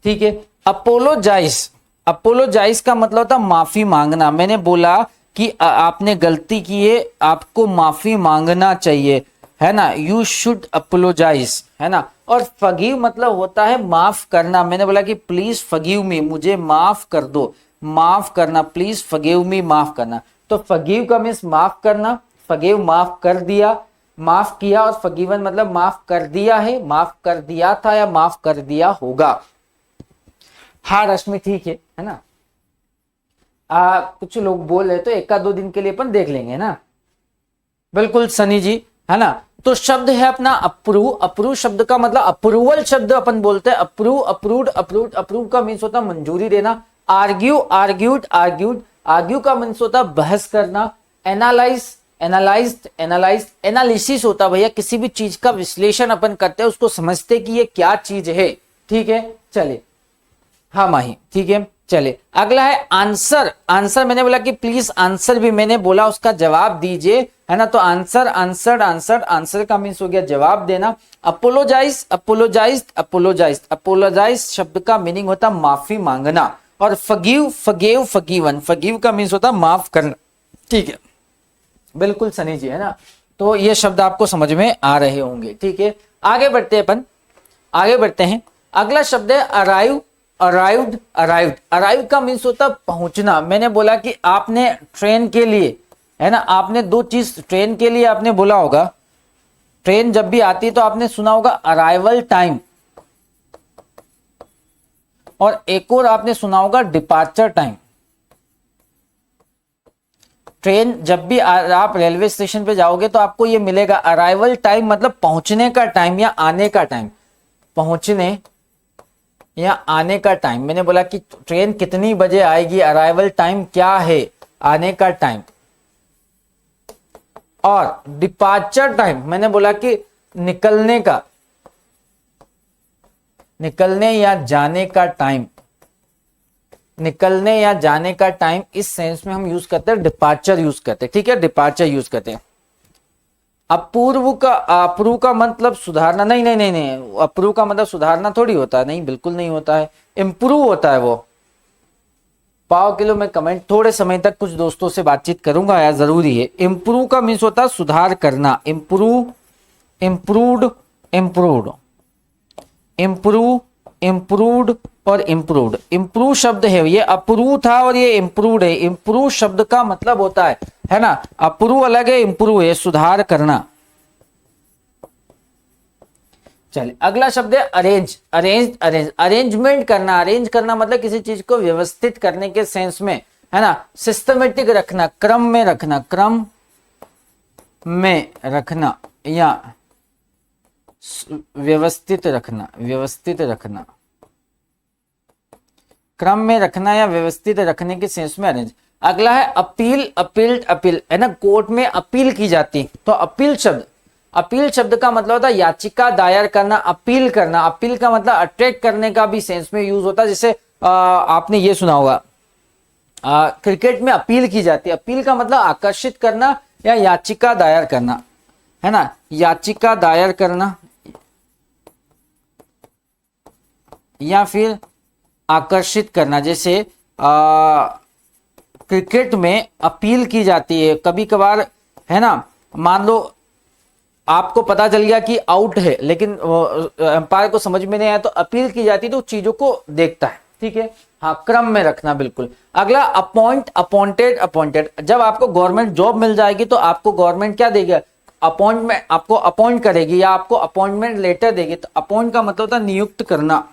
ठीक है। अपोलोजाइज, अपोलोजाइज का मतलब होता माफी मांगना। मैंने बोला कि आपने गलती की है, आपको माफी मांगना चाहिए, है ना, यू शुड अपोलोजाइज, है ना। और फगीव मतलब होता है माफ करना। मैंने बोला कि प्लीज फगीव मी, मुझे माफ कर दो, माफ करना, प्लीज फगीव मी, माफ करना। तो फगीव का मीन्स माफ करना, फगीव माफ कर दिया, माफ किया, और फगीवन मतलब माफ कर दिया है, माफ कर दिया था या माफ कर दिया होगा। हाँ रश्मि ठीक है ना। कुछ लोग बोल रहे तो एक आध दो दिन के लिए अपन देख लेंगे ना। बिल्कुल सनी जी, है ना। तो शब्द है अपना अप्रूव। अप्रूव शब्द का मतलब अप्रूवल शब्द अपन बोलते हैं। Approve, approved, approved. अप्रूव का मीन्स होता है मंजूरी देना। Argue, argued, argued. आर्ग्यू का मीन्स होता है बहस करना। Analyse, analysed, analysed. एनालिसिस होता है भैया किसी भी चीज का विश्लेषण अपन करते हैं, उसको समझते कि ये क्या चीज है। ठीक है, चलिए। हाँ माही ठीक है, चलिए। अगला है आंसर। आंसर मैंने बोला कि प्लीज आंसर भी मैंने बोला उसका जवाब दीजिए, है ना। तो आंसर, आंसर्ड, आंसर्ड। आंसर का मीन्स हो गया जवाब देना। Apologise, apologise, apologise. अपोलोजाइज शब्द का मीनिंग होता माफी मांगना। और फगीव, फगेव, फगीवन। फगीव का मीन्स होता माफ करना। ठीक है, बिल्कुल सनी जी, है ना। तो ये शब्द आपको समझ में आ रहे होंगे। ठीक है, आगे बढ़ते हैं अपन, आगे बढ़ते हैं। अगला शब्द है अराइव, अराइव्ड, अराइव्ड। अराइव का मीन्स होता है पहुंचना। मैंने बोला कि आपने ट्रेन के लिए, है ना, आपने दो चीज ट्रेन के लिए आपने बोला होगा। ट्रेन जब भी आती है तो आपने सुना होगा अराइवल टाइम, और एक और आपने सुना होगा डिपार्चर टाइम। ट्रेन जब भी आप रेलवे स्टेशन पे जाओगे तो आपको ये मिलेगा अराइवल टाइम मतलब पहुंचने का टाइम या आने का टाइम। पहुंचने या आने का टाइम। मैंने बोला कि ट्रेन कितनी बजे आएगी, अराइवल टाइम क्या है, आने का टाइम। और डिपार्चर टाइम मैंने बोला कि निकलने का, निकलने या जाने का टाइम। निकलने या जाने का टाइम, इस सेंस में हम यूज करते हैं डिपार्चर यूज करते हैं। ठीक है, डिपार्चर यूज करते हैं। अपूर्व का, अप्रूव का मतलब सुधारना, नहीं नहीं नहीं नहीं, अप्रूव का मतलब सुधारना थोड़ी होता है, नहीं बिल्कुल नहीं होता है, इंप्रूव होता है वो। पाव किलो में कमेंट, थोड़े समय तक कुछ दोस्तों से बातचीत करूंगा यार, जरूरी है। इंप्रूव का मीन्स होता है सुधार करना। Improve, improved, improved, improve, improved और इंप्रूव्ड। इंप्रूव शब्द है ये, अप्रूव था और ये इंप्रूव्ड है। इंप्रूव शब्द का मतलब होता है ना, अप्रूव अलग है, इंप्रूव है सुधार करना। चलिए अगला शब्द है अरेंज। अरेंज, अरेंज, अरेंजमेंट करना। अरेंज करना मतलब किसी चीज को व्यवस्थित करने के सेंस में, है ना, सिस्टमेटिक रखना, क्रम में रखना, क्रम में रखना या व्यवस्थित रखना, व्यवस्थित रखना, क्रम में रखना या व्यवस्थित रखने के सेंस में अरेंज। अगला है अपील, अपील्ड, अपील, है ना, कोर्ट में अपील की जाती तो अपील शब्द, अपील शब्द का मतलब होता है याचिका दायर करना, अपील करना। अपील का मतलब अट्रैक्ट करने का भी सेंस में यूज होता है। जैसे आपने ये सुना होगा क्रिकेट में अपील की जाती है। अपील का मतलब आकर्षित करना या याचिका दायर करना, है ना, याचिका दायर करना या फिर आकर्षित करना। जैसे क्रिकेट में अपील की जाती है कभी कभार, है ना। मान लो आपको पता चल गया कि आउट है लेकिन एम्पायर को समझ में नहीं आया तो अपील की जाती है, तो चीजों को देखता है। ठीक है, हाँ, क्रम में रखना बिल्कुल। अगला अपॉइंट, अपॉइंटेड, अपॉइंटेड। जब आपको गवर्नमेंट जॉब मिल जाएगी तो आपको गवर्नमेंट क्या देगी, अपॉइंटमेंट, आपको अपॉइंट करेगी या आपको अपॉइंटमेंट लेटर देगी। तो अपॉइंट का मतलब होता है नियुक्त करना।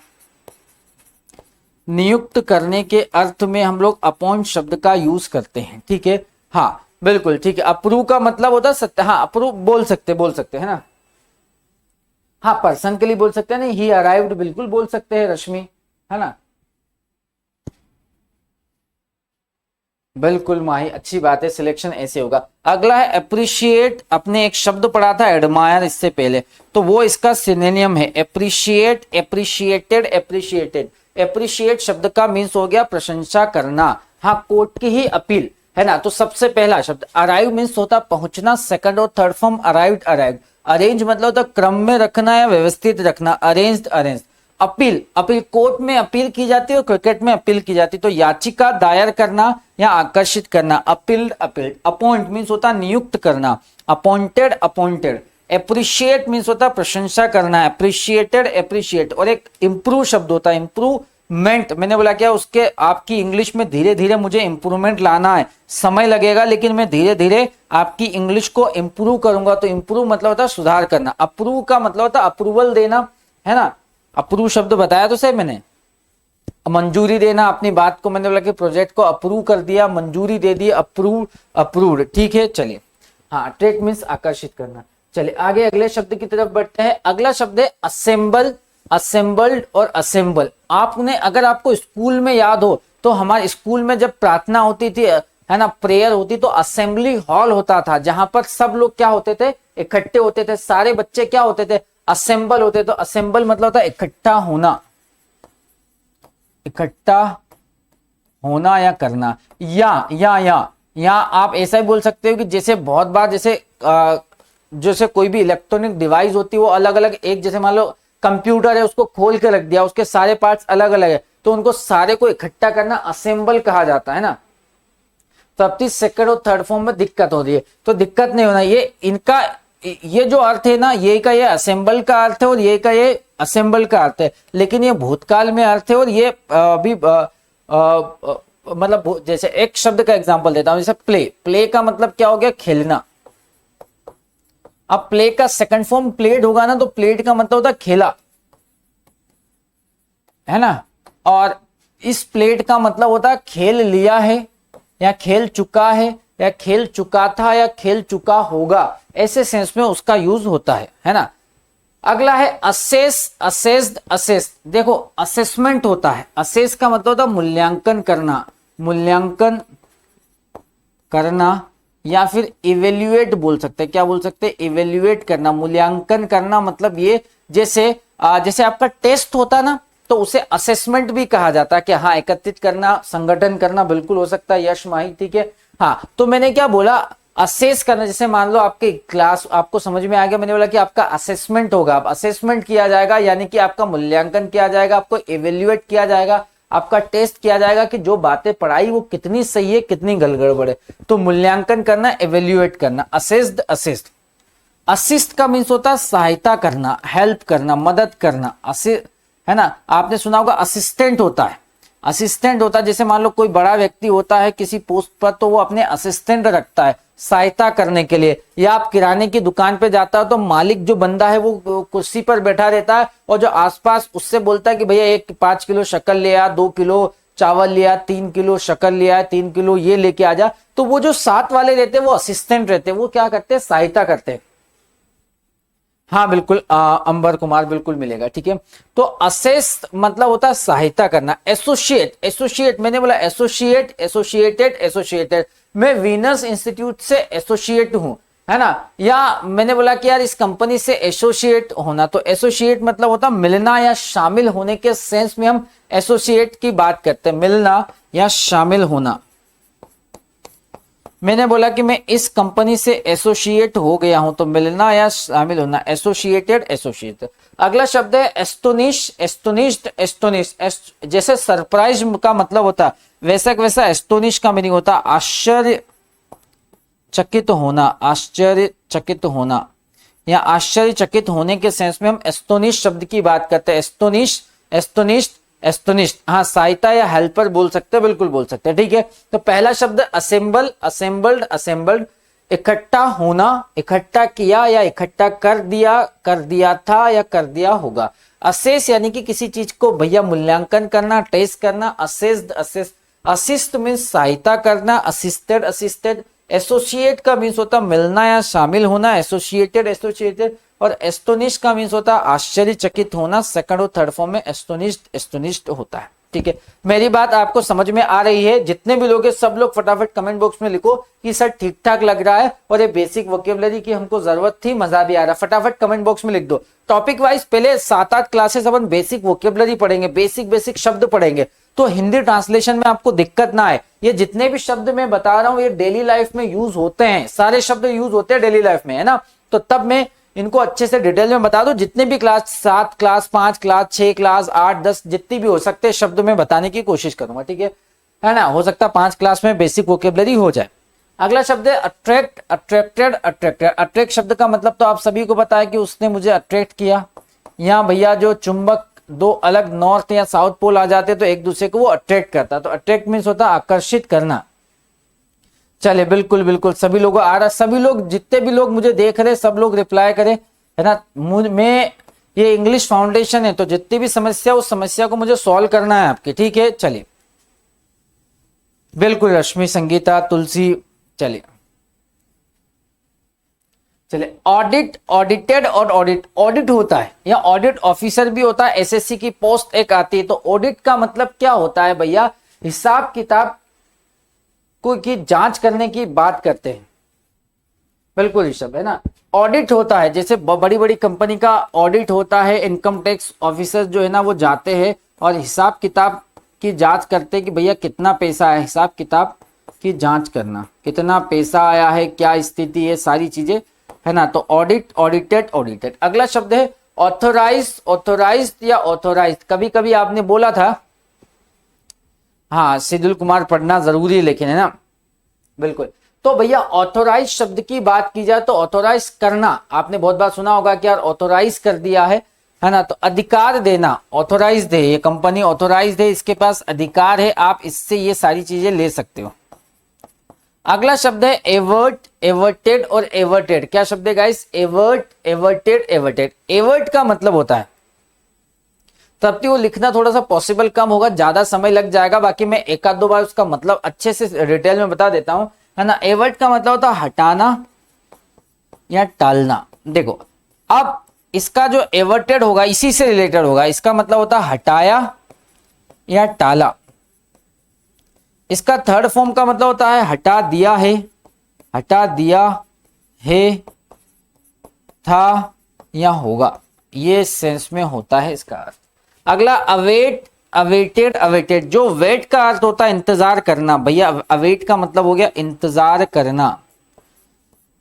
नियुक्त करने के अर्थ में हम लोग अपॉइंट शब्द का यूज करते हैं। ठीक है, हाँ बिल्कुल ठीक है। अप्रूव का मतलब होता है सत्य, हाँ अप्रूव बोल सकते है ना। हाँ पर्सन के लिए बोल सकते हैं, नहीं ही अराइव्ड बिल्कुल बोल सकते हैं रश्मि, है ना। बिल्कुल माही, अच्छी बात है, सिलेक्शन ऐसे होगा। अगला है अप्रिशिएट। अपने एक शब्द पढ़ा था एडमायर इससे पहले, तो वो इसका सिनोनिम है अप्रिशिएट, एप्रिशिएटेड, एप्रिशिएटेड। एप्रिशिएट शब्द का मीन्स हो गया प्रशंसा करना। हाँ, कोर्ट की ही अपील, है ना। तो सबसे पहला शब्द अराइव मीन्स होता पहुंचना। सेकंड और third form arrived, arrived. Arrange मतलब होता क्रम में रखना या व्यवस्थित रखना, arranged, arranged. Appeal, appeal court में अपील की जाती है और क्रिकेट में अपील की जाती है। तो याचिका दायर करना या आकर्षित करना, अपील्ड, अपील्ड। अपॉइंट मीन्स होता नियुक्त करना, अपॉइंटेड, अपॉइंटेड। अप्रिशिएट मीन्स होता है प्रशंसा करना, अप्रिशिएटेड, अप्रिशिएट। और एक इंप्रूव शब्द होता है, इंप्रूवमेंट। मैंने बोला क्या, उसके आपकी इंग्लिश में धीरे धीरे मुझे इंप्रूवमेंट लाना है, समय लगेगा लेकिन मैं धीरे धीरे आपकी इंग्लिश को इंप्रूव करूंगा। तो इंप्रूव मतलब होता है सुधार करना, अप्रूव का मतलब होता है अप्रूवल देना, है ना। अप्रूव शब्द बताया तो सही मैंने, मंजूरी देना, अपनी बात को मैंने बोला कि प्रोजेक्ट को अप्रूव कर दिया, मंजूरी दे दी, अप्रूव, अप्रूव्ड, ठीक है। चलिए, हाँ, अट्रैक्ट मीन्स आकर्षित करना। चलिए आगे अगले शब्द की तरफ बढ़ते हैं। अगला शब्द है असेंबल, असेंबल्ड और असेंबल। आपने, अगर आपको स्कूल में याद हो तो हमारे स्कूल में जब प्रार्थना होती थी, है ना, प्रेयर होती, तो असेंबली हॉल होता था जहां पर सब लोग क्या होते थे, इकट्ठे होते थे, सारे बच्चे क्या होते थे, असेंबल होते। तो असेंबल मतलब होता है इकट्ठा होना, इकट्ठा होना या करना। या आप ऐसा ही बोल सकते हो कि जैसे बहुत बार जैसे कोई भी इलेक्ट्रॉनिक डिवाइस होती है वो अलग अलग, एक जैसे मान लो कंप्यूटर है, उसको खोल के रख दिया, उसके सारे पार्ट्स अलग अलग है, तो उनको सारे को इकट्ठा करना असेंबल कहा जाता है ना। तो अब सेकंड और थर्ड फॉर्म में दिक्कत हो रही है, तो दिक्कत नहीं होना, ये इनका ये जो अर्थ है ना, ये का ये असेंबल का अर्थ है और ये का ये असेंबल का अर्थ है, लेकिन ये भूतकाल में अर्थ है। और ये अभी मतलब जैसे एक शब्द का एग्जांपल देता हूं, जैसे प्ले, प्ले का मतलब क्या हो गया, खेलना। अब प्ले का सेकंड फॉर्म प्लेड होगा ना, तो प्लेड का मतलब होता है खेला, है ना। और इस प्लेड का मतलब होता है खेल लिया है, या खेल चुका है, या खेल चुका था, या खेल चुका होगा, ऐसे सेंस में उसका यूज होता है ना। अगला है असेस, असेस्ड, असेस। देखो असेसमेंट होता है, असेस का मतलब होता है मूल्यांकन करना, मूल्यांकन करना, या फिर इवेल्युएट बोल सकते हैं। क्या बोल सकते हैं, इवेल्युएट करना, मूल्यांकन करना। मतलब ये जैसे आपका टेस्ट होता है ना, तो उसे असेसमेंट भी कहा जाता है कि हाँ, एकत्रित करना, संगठन करना, बिल्कुल हो सकता है यश माही, ठीक है। हाँ, तो मैंने क्या बोला, असेस करना। जैसे मान लो आपके क्लास, आपको समझ में आ गया, मैंने बोला कि आपका असेसमेंट होगा, अब असेसमेंट किया जाएगा, यानी कि आपका मूल्यांकन किया जाएगा, आपको इवेल्युएट किया जाएगा, आपका टेस्ट किया जाएगा कि जो बातें पढ़ाई वो कितनी सही है, कितनी गड़बड़ है। तो मूल्यांकन करना, इवेल्युएट करना, असेस्ड, असेस्ड। असिस्ट का मीन्स होता है सहायता करना, हेल्प करना, मदद करना, है ना। आपने सुना होगा असिस्टेंट होता है, असिस्टेंट होता है, जैसे मान लो कोई बड़ा व्यक्ति होता है किसी पोस्ट पर, तो वो अपने असिस्टेंट रखता है सहायता करने के लिए। या आप किराने की दुकान पे जाता हो तो मालिक जो बंदा है वो कुर्सी पर बैठा रहता है, और जो आसपास उससे बोलता है कि भैया 5 किलो शक्कर ले आ, 2 किलो चावल लिया, 3 किलो शक्कर लिया, 3 किलो ये लेके आ जा। तो वो जो साथ वाले रहते हैं वो असिस्टेंट रहते हैं, वो क्या करते हैं, सहायता करते हैं। हाँ बिल्कुल, अंबर कुमार बिल्कुल मिलेगा, ठीक है। तो असेस मतलब होता है सहायता करना। एसोसिएट, एसोसिएट मैंने बोला एसोसिएट, एसोसिएटेड, एसोसिएटेड। मैं वीनस इंस्टीट्यूट से एसोसिएट हूं, है ना। या मैंने बोला कि यार इस कंपनी से एसोसिएट होना, तो एसोसिएट मतलब होता है मिलना या शामिल होने के सेंस में हम एसोसिएट की बात करते हैं, मिलना या शामिल होना। मैंने बोला कि मैं इस कंपनी से एसोसिएट हो गया हूं, तो मिलना या शामिल होना, एसोसिएटेड, एसोसिएट। अगला शब्द है एस्टोनिश, एस्टोनिश्ड, एस्टोनिश। जैसे सरप्राइज का मतलब होता वैसा वैसा एस्टोनिश का मीनिंग होता आश्चर्यचकित होना, आश्चर्यचकित होना या आश्चर्यचकित होने के सेंस में हम एस्टोनिश शब्द की बात करते हैं। Astonish, astonished, astonished. हाँ, सहायता या हेल्पर बोल सकते हैं, बिल्कुल बोल सकते हैं, ठीक है। तो पहला शब्द असेंबल, असेंबल्ड, असेंबल्ड। इकट्ठा होना, इकट्ठा किया या इकट्ठा कर दिया था या कर दिया होगा। असेस यानी कि किसी चीज को भैया मूल्यांकन करना, टेस्ट करना। Assessed, assess. असिस्ट मीन्स सहायता करना, असिस्टेड, असिस्टेड। एसोसिएट का मीन्स होता मिलना या शामिल होना, एसोसिएटेड, एसोसिएटेड। और एस्टोनिश का मीन्स होता है आश्चर्यचकित होना। सेकंड और थर्ड फॉर्म में एस्टोनिश्ड, एस्टोनिश्ड होता है, ठीक है। मेरी बात आपको समझ में आ रही है? जितने भी लोग हैं सब लोग फटाफट कमेंट बॉक्स में लिखो कि सर ठीक ठाक लग रहा है और ये बेसिक वोकेबलरी की हमको जरूरत थी, मजा भी आ रहा है। फटाफट कमेंट बॉक्स में लिख दो। टॉपिक वाइज पहले 7-8 क्लासेस अपन बेसिक वोकेबलरी पढ़ेंगे, बेसिक शब्द पढ़ेंगे, तो हिंदी ट्रांसलेशन में आपको दिक्कत ना आए। ये जितने भी शब्द मैं बता रहा हूँ ये डेली लाइफ में यूज होते हैं, सारे शब्द यूज होते हैं डेली लाइफ में, है ना। तो तब मैं इनको अच्छे से डिटेल में बता दो। जितने भी क्लास 7 क्लास 5 क्लास 6 क्लास 8 10 जितनी भी हो सकते हैं शब्द में बताने की कोशिश करूंगा, ठीक है ना। हो सकता है 5 क्लास में बेसिक वोकेबलरी हो जाए। अगला शब्द है अट्रैक्ट, अट्रैक्टेड, अट्रैक्टेड। अट्रैक्ट शब्द का मतलब तो आप सभी को पता है कि उसने मुझे अट्रैक्ट किया। यहाँ भैया जो चुंबक दो अलग नॉर्थ या साउथ पोल आ जाते तो एक दूसरे को वो अट्रैक्ट करता, तो अट्रैक्ट मीन्स होता है आकर्षित करना। चलिए बिल्कुल बिल्कुल सभी लोगों आ रहा, सभी लोग जितने भी लोग मुझे देख रहे सब लोग रिप्लाई करें, है ना। मैं ये इंग्लिश फाउंडेशन है तो जितनी भी समस्या उस समस्या को मुझे सॉल्व करना है आपके, ठीक है। चलिए बिल्कुल रश्मि, संगीता, तुलसी। चलिए चलिए ऑडिट, ऑडिटेड और ऑडिट। ऑडिट होता है या ऑडिट ऑफिसर भी होता है, एसएससी की पोस्ट एक आती है। तो ऑडिट का मतलब क्या होता है भैया, हिसाब किताब को की जांच करने की बात करते हैं। बिल्कुल ऋषभ, है ना। ऑडिट होता है जैसे बड़ी बड़ी कंपनी का ऑडिट होता है, इनकम टैक्स ऑफिसर जो है ना वो जाते हैं और हिसाब किताब की जांच करते हैं कि भैया कितना पैसा आया, हिसाब किताब की जांच करना, कितना पैसा आया है, क्या स्थिति है, सारी चीजें, है ना। तो ऑडिट, ऑडिटेड, ऑडिटेड। अगला शब्द है ऑथोराइज, ऑथोराइज्ड या ऑथोराइज्ड। कभी कभी आपने बोला था, हाँ सिदुल कुमार पढ़ना जरूरी है लेकिन, है ना, बिल्कुल। तो भैया ऑथोराइज शब्द की बात की जाए तो ऑथोराइज करना, आपने बहुत बार सुना होगा कि यार ऑथोराइज कर दिया है ना। तो अधिकार देना, ऑथोराइज है, ये कंपनी ऑथोराइज है, इसके पास अधिकार है, आप इससे ये सारी चीजें ले सकते हो। अगला शब्द है एवर्ट, एवर्टेड और एवर्टेड। क्या शब्द है guys, avert, averted, averted. Avert का मतलब होता है, तब भी वो लिखना थोड़ा सा पॉसिबल कम होगा, ज्यादा समय लग जाएगा, बाकी मैं एक आध दो बार उसका मतलब अच्छे से डिटेल में बता देता हूं, है ना। एवर्ट का मतलब होता है हटाना या टालना। देखो अब इसका जो एवर्टेड होगा इसी से रिलेटेड होगा, इसका मतलब होता है हटाया या टाला। इसका थर्ड फॉर्म का मतलब होता है हटा दिया है, हटा दिया है, था या होगा, ये सेंस में होता है इसका अर्थ। अगला अवेट, अवेटेड, अवेटेड। जो वेट का अर्थ होता है इंतजार करना, भैया अवेट का मतलब हो गया इंतजार करना।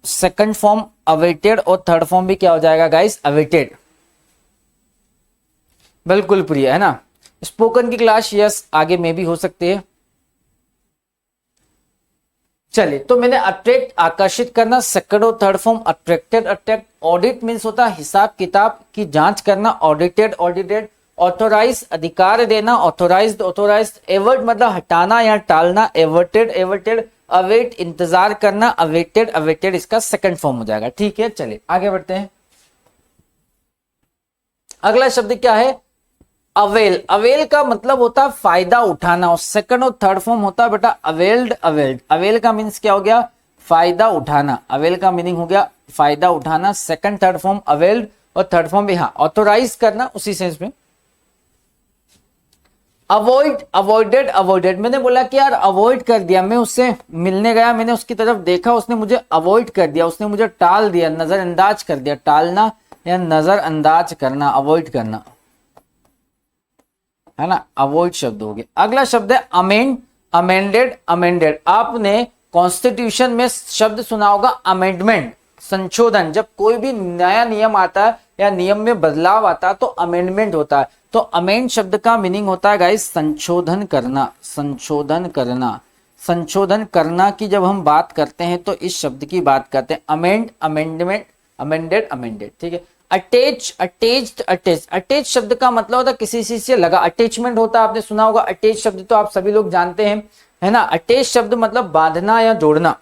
सेकंड फॉर्म अवेटेड और थर्ड फॉर्म भी क्या हो जाएगा गाइस, अवेटेड। बिल्कुल प्रिय, है ना। स्पोकन की क्लास यस आगे में भी हो सकती है। चलिए तो मैंने अट्रैक्ट आकर्षित करना, सेकंड और third form attracted, attract. Audit means होता है हिसाब किताब की जांच करना, ऑडिटेड, ऑडिटेड। ऑथोराइज अधिकार देना, ऑथोराइज्ड, ऑथोराइज्ड। एवर्ट मतलब हटाना या टालना, एवर्टेड, एवर्टेड। अवेट इंतजार करना, अवेटेड, अवेटेड इसका सेकंड फॉर्म हो जाएगा, ठीक है। चलिए आगे बढ़ते हैं। अगला शब्द क्या है, अवेल। अवेल का मतलब होता है फायदा उठाना, और सेकंड और थर्ड फॉर्म होता है बेटा अवेल्ड, अवेल्ड। अवेल का मीन्स क्या हो गया, फायदा उठाना। अवेल का मीनिंग हो गया फायदा उठाना, सेकंड थर्ड फॉर्म अवेल्ड और थर्ड फॉर्म भी हाँ ऑथोराइज करना उसी सेंस में। Avoid, avoided, avoided. मैंने बोला कि यार अवॉइड कर दिया, मैं उससे मिलने गया, मैंने उसकी तरफ देखा, उसने मुझे अवॉइड कर दिया, उसने मुझे टाल दिया, नजरअंदाज कर दिया। टालना या नजरअंदाज करना, अवॉइड करना, है ना, अवॉइड शब्द हो गया। अगला शब्द है अमेंड, अमेंडेड, अमेंडेड। आपने कॉन्स्टिट्यूशन में शब्द सुना होगा अमेंडमेंट, संशोधन। जब कोई भी नया नियम आता है या नियम में बदलाव आता है तो अमेंडमेंट होता है। तो अमेंड शब्द का मीनिंग होता है गाइस संशोधन करना, संशोधन करना। संशोधन करना की जब हम बात करते हैं तो इस शब्द की बात करते हैं, अमेंड, अमेंडमेंट, अमेंडेड, अमेंडेड, ठीक है। Attach, attached, attach. अटैच शब्द का मतलब होता है किसी चीज से लगा, अटैचमेंट होता है, आपने सुना होगा अटैच शब्द तो आप सभी लोग जानते हैं, है ना। अटैच शब्द मतलब बांधना या जोड़ना।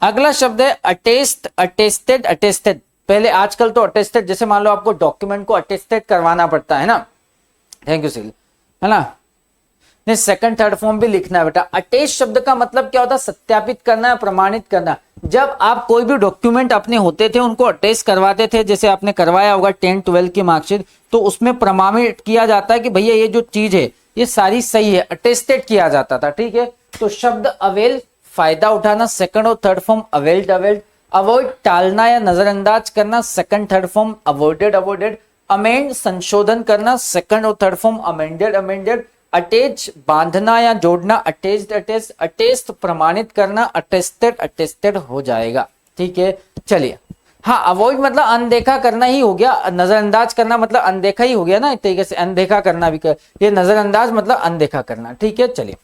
अगला शब्द है अटेस्ट, अटेस्टेड, अटेस्टेड। पहले आजकल तो अटेस्टेड, जैसे मान लो आपको डॉक्यूमेंट को अटेस्टेड करवाना पड़ता है ना, थैंक यू सिल, है ना। नहीं सेकंड थर्ड फॉर्म भी लिखना है बेटा। अटेस्ट शब्द का मतलब क्या होता है, सत्यापित करना है, प्रमाणित करना। जब आप कोई भी डॉक्यूमेंट अपने होते थे उनको अटेस्ट करवाते थे, जैसे आपने करवाया होगा 10 12 की मार्कशीट, तो उसमें प्रमाणित किया जाता है कि भैया ये जो चीज है ये सारी सही है, अटेस्टेड किया जाता था, ठीक है। तो शब्द अवेल फायदा उठाना, सेकंड और third form availed, availed. Avoid टालना या नजरअंदाज करना, second third form avoided, avoided. Amend संशोधन करना, सेकंड और third form amended, amended. Attach बांधना या जोड़ना, अटैच्ड, अटैच। अटेस्ट प्रमाणित करना, अटेस्टेड, अटेस्टेड हो जाएगा, ठीक है। चलिए हाँ, अवॉइड मतलब अनदेखा करना ही हो गया, नजरअंदाज करना मतलब अनदेखा ही हो गया ना, एक तरीके से अनदेखा करना भी ये नजरअंदाज मतलब अनदेखा करना। ठीक है, चलिए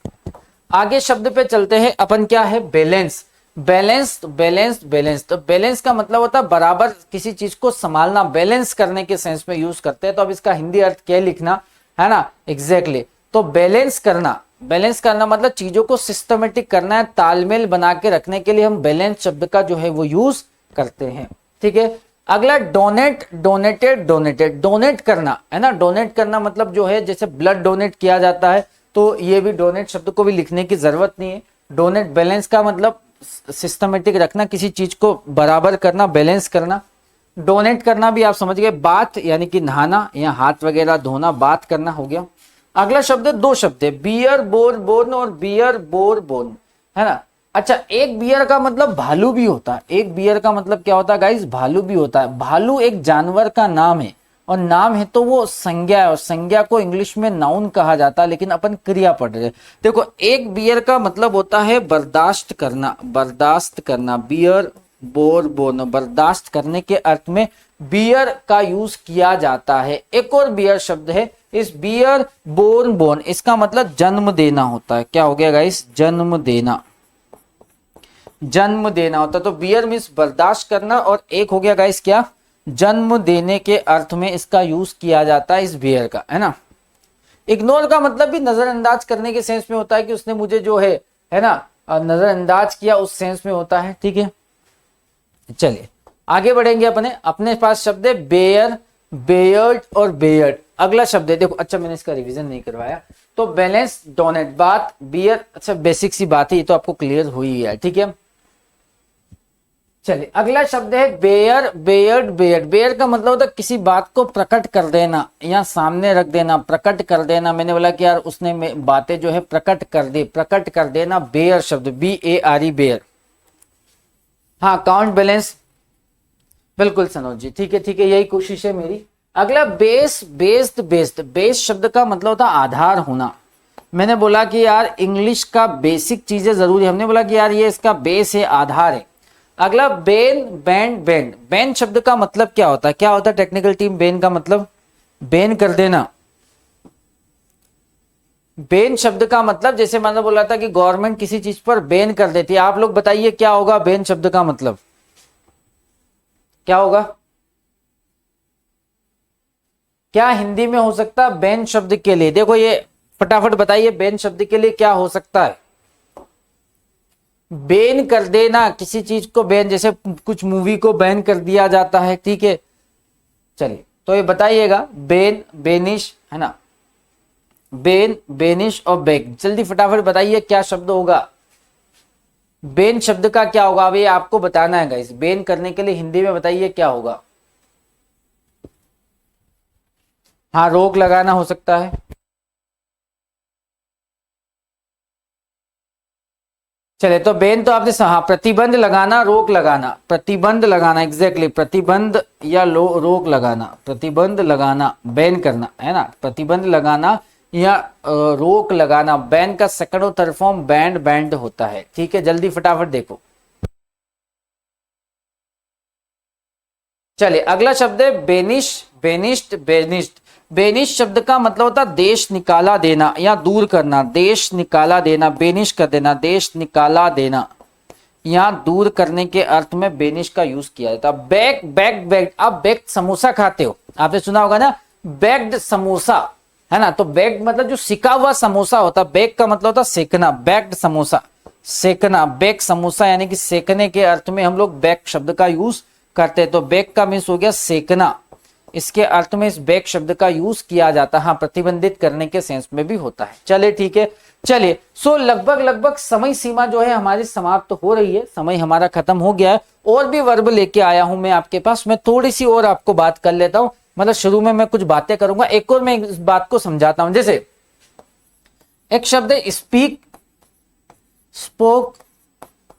आगे शब्द पे चलते हैं अपन। क्या है? बैलेंस। बैलेंस बैलेंस बैलेंस, तो बैलेंस का मतलब होता है बराबर किसी चीज को संभालना, बैलेंस करने के सेंस में यूज करते हैं। तो अब इसका हिंदी अर्थ क्या लिखना है ना, एग्जैक्टली तो बैलेंस करना। बैलेंस करना मतलब चीजों को सिस्टमेटिक करना है, तालमेल बना के रखने के लिए हम बैलेंस शब्द का जो है वो यूज करते हैं। ठीक है, अगला डोनेट, डोनेटेड, डोनेटेड, डोनेट करना है ना। डोनेट करना मतलब जो है जैसे ब्लड डोनेट किया जाता है, तो ये भी डोनेट शब्द को भी लिखने की जरूरत नहीं है। डोनेट बैलेंस का मतलब सिस्टमेटिक रखना, किसी चीज को बराबर करना, बैलेंस करना। डोनेट करना भी आप समझ गए, बाथ यानी कि नहाना या हाथ वगैरह धोना, बात करना हो गया। अगला शब्द, दो शब्द है, बियर बोर बोर्न और बियर बोर बोर्न, है ना। अच्छा, एक बियर का मतलब भालू भी होता है। एक बियर का मतलब क्या होता है गाइस? भालू भी होता है। भालू एक जानवर का नाम है, और नाम है तो वो संज्ञा है, और संज्ञा को इंग्लिश में नाउन कहा जाता है, लेकिन अपन क्रिया पढ़ रहे हैं। देखो, एक बियर का मतलब होता है बर्दाश्त करना, बर्दाश्त करना, बियर बोर बोन, बर्दाश्त करने के अर्थ में बियर का यूज किया जाता है। एक और बियर शब्द है, इस बियर बोर्न बोन, इसका मतलब जन्म देना होता है। क्या हो गया गाइस? जन्म देना, जन्म देना होता है। तो बियर मीन्स बर्दाश्त करना, और एक हो गया गाइस क्या? जन्म देने के अर्थ में इसका यूज किया जाता है इस बियर का, है ना। इग्नोर का मतलब भी नजरअंदाज करने के सेंस में होता है, कि उसने मुझे जो है ना नजरअंदाज किया, उस सेंस में होता है। ठीक है, चलिए आगे बढ़ेंगे। अपने पास शब्द है बेयर, बेयर्ड और बेयर्ड। अगला शब्द है, देखो अच्छा मैंने इसका रिवीजन नहीं करवाया, तो बैलेंस, डोनेट, बात, बियर, अच्छा बेसिक सी बात है, ये तो आपको क्लियर हुई है। ठीक है, चलिए अगला शब्द है बेयर, बेयर्ड, बेयर्ड। बेयर का मतलब होता है किसी बात को प्रकट कर देना या सामने रख देना, प्रकट कर देना। मैंने बोला कि यार उसने बातें जो है प्रकट कर दी, प्रकट कर देना, बेयर शब्द, BARE, बेयर। हाँ, काउंट बैलेंस, बिल्कुल सनोज जी, ठीक है ठीक है, यही कोशिश है मेरी। अगला बेस, बेस्ड, बेस्ड। बेस शब्द का मतलब होता है आधार होना। मैंने बोला कि यार इंग्लिश का बेसिक चीजें जरूरी, हमने बोला कि यार ये इसका बेस है, आधार है। अगला बेन, बैंड, बैंड। बैन शब्द का मतलब क्या होता है? क्या होता है टेक्निकल टीम? बैन का मतलब बैन कर देना। बैन शब्द का मतलब जैसे मैंने बोला था कि गवर्नमेंट किसी चीज पर बैन कर देती है। आप लोग बताइए क्या होगा बैन शब्द का मतलब? क्या होगा? क्या हिंदी में हो सकता है बैन शब्द के लिए? देखो ये फटाफट बताइए, बैन शब्द के लिए क्या हो सकता है? बैन कर देना किसी चीज को, बैन जैसे कुछ मूवी को बैन कर दिया जाता है। ठीक है, चलिए तो ये बताइएगा, बैन, बेनिश, है ना, बैन, बेनिश और बैक। जल्दी फटाफट बताइए क्या शब्द होगा? बैन शब्द का क्या होगा? अभी आपको बताना है गाइस। बैन करने के लिए हिंदी में बताइए क्या होगा? हाँ, रोक लगाना हो सकता है। चले तो बैन तो आपने हाँ, प्रतिबंध लगाना, रोक लगाना, प्रतिबंध लगाना, एग्जैक्टली प्रतिबंध या रोक लगाना, प्रतिबंध लगाना, बैन करना, है ना। प्रतिबंध लगाना या रोक लगाना। बैन का सेकंड और थर्ड फॉर्म बैंड, बैंड होता है। ठीक है, जल्दी फटाफट देखो। चलिए अगला शब्द है बेनिश, बेनिश्ड, बेनिश्ड। बेनिश शब्द का मतलब होता है देश निकाला देना या दूर करना, देश निकाला देना, बेनिश कर देना, देश निकाला देना या दूर करने के अर्थ में बेनिश का यूज किया जाता है। Back, back, back. आप बैक समोसा खाते हो, आपने सुना होगा ना, बैक्ड समोसा, है ना। तो बैक मतलब जो सिका हुआ समोसा होता है, बैक का मतलब होता है सेकना, बैक्ड समोसा, सेकना। बैक समोसा यानी कि सेकने के अर्थ में हम लोग बैक शब्द का यूज करते हैं। तो बैक का मीन्स हो गया सेकना, इसके अर्थ में इस बैक शब्द का यूज किया जाता है। हाँ, प्रतिबंधित करने के सेंस में भी होता है। चलिए ठीक है, चलिए सो लगभग लगभग समय सीमा जो है हमारी समाप्त हो रही है, समय हमारा खत्म हो गया है। और भी वर्ब लेके आया हूं मैं आपके पास, मैं थोड़ी सी और आपको बात कर लेता हूं। मतलब शुरू में मैं कुछ बातें करूंगा, एक और मैं इस बात को समझाता हूं। जैसे एक शब्द है स्पीक, स्पोक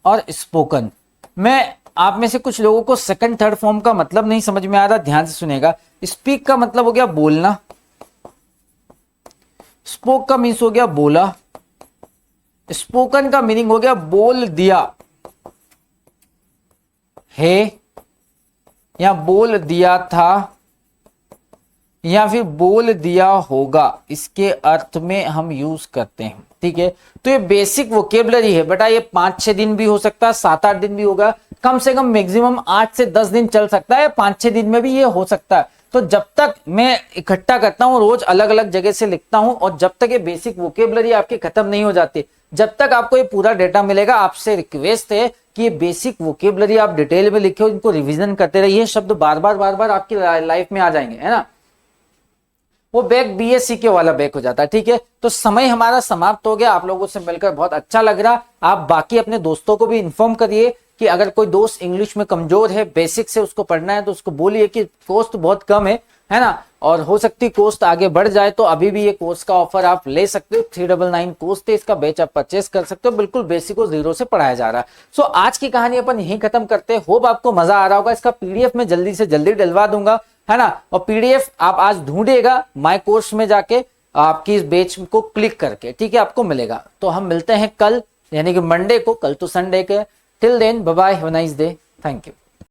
और स्पोकन। मैं आप में से कुछ लोगों को सेकंड थर्ड फॉर्म का मतलब नहीं समझ में आ रहा, ध्यान से सुनेगा। स्पीक का मतलब हो गया बोलना, स्पोक का मीन्स हो गया बोला, स्पोकन का मीनिंग हो गया बोल दिया है, या बोल दिया था या फिर बोल दिया होगा, इसके अर्थ में हम यूज करते हैं। ठीक है, तो ये बेसिक वोकेबलरी है बेटा। ये 5-6 दिन भी हो सकता है, 7-8 दिन भी होगा, कम से कम मैक्सिमम 8 से 10 दिन चल सकता है, 5-6 दिन में भी ये हो सकता है। तो जब तक मैं इकट्ठा करता हूं, रोज अलग अलग जगह से लिखता हूं, और जब तक ये बेसिक वोकेबलरी आपकी खत्म नहीं हो जाती, जब तक आपको ये पूरा डेटा मिलेगा, आपसे रिक्वेस्ट है कि ये बेसिक वोकेबलरी आप डिटेल में लिखे, इनको रिवीजन करते रहिए। शब्द बार बार आपकी लाइफ में आ जाएंगे, है ना। वो बैग बीएससी के वाला बैग हो जाता है। ठीक है, तो समय हमारा समाप्त हो गया। आप लोगों से मिलकर बहुत अच्छा लग रहा। आप बाकी अपने दोस्तों को भी इन्फॉर्म करिए कि अगर कोई दोस्त इंग्लिश में कमजोर है, बेसिक से उसको पढ़ना है, तो उसको बोलिए कि कोर्स तो बहुत कम है ना, और हो सकती कोर्स आगे बढ़ जाए, तो अभी भी ये कोर्स का ऑफर आप ले सकते हो। 399 कोर्स थे, इसका बैच आप परचेस कर सकते हो। बिल्कुल बेसिक को जीरो से पढ़ाया जा रहा है। सो आज की कहानी अपन यहीं खत्म करते हैं। होप आपको मजा आ रहा होगा। इसका पीडीएफ में जल्दी से जल्दी डलवा दूंगा, है ना, और पीडीएफ आप आज ढूंढिएगा माय कोर्स में जाके, आपकी इस बैच को क्लिक करके, ठीक है, आपको मिलेगा। तो हम मिलते हैं कल, यानी कि मंडे को। कल तो संडे के। Till then bye bye, have a nice day, thank you.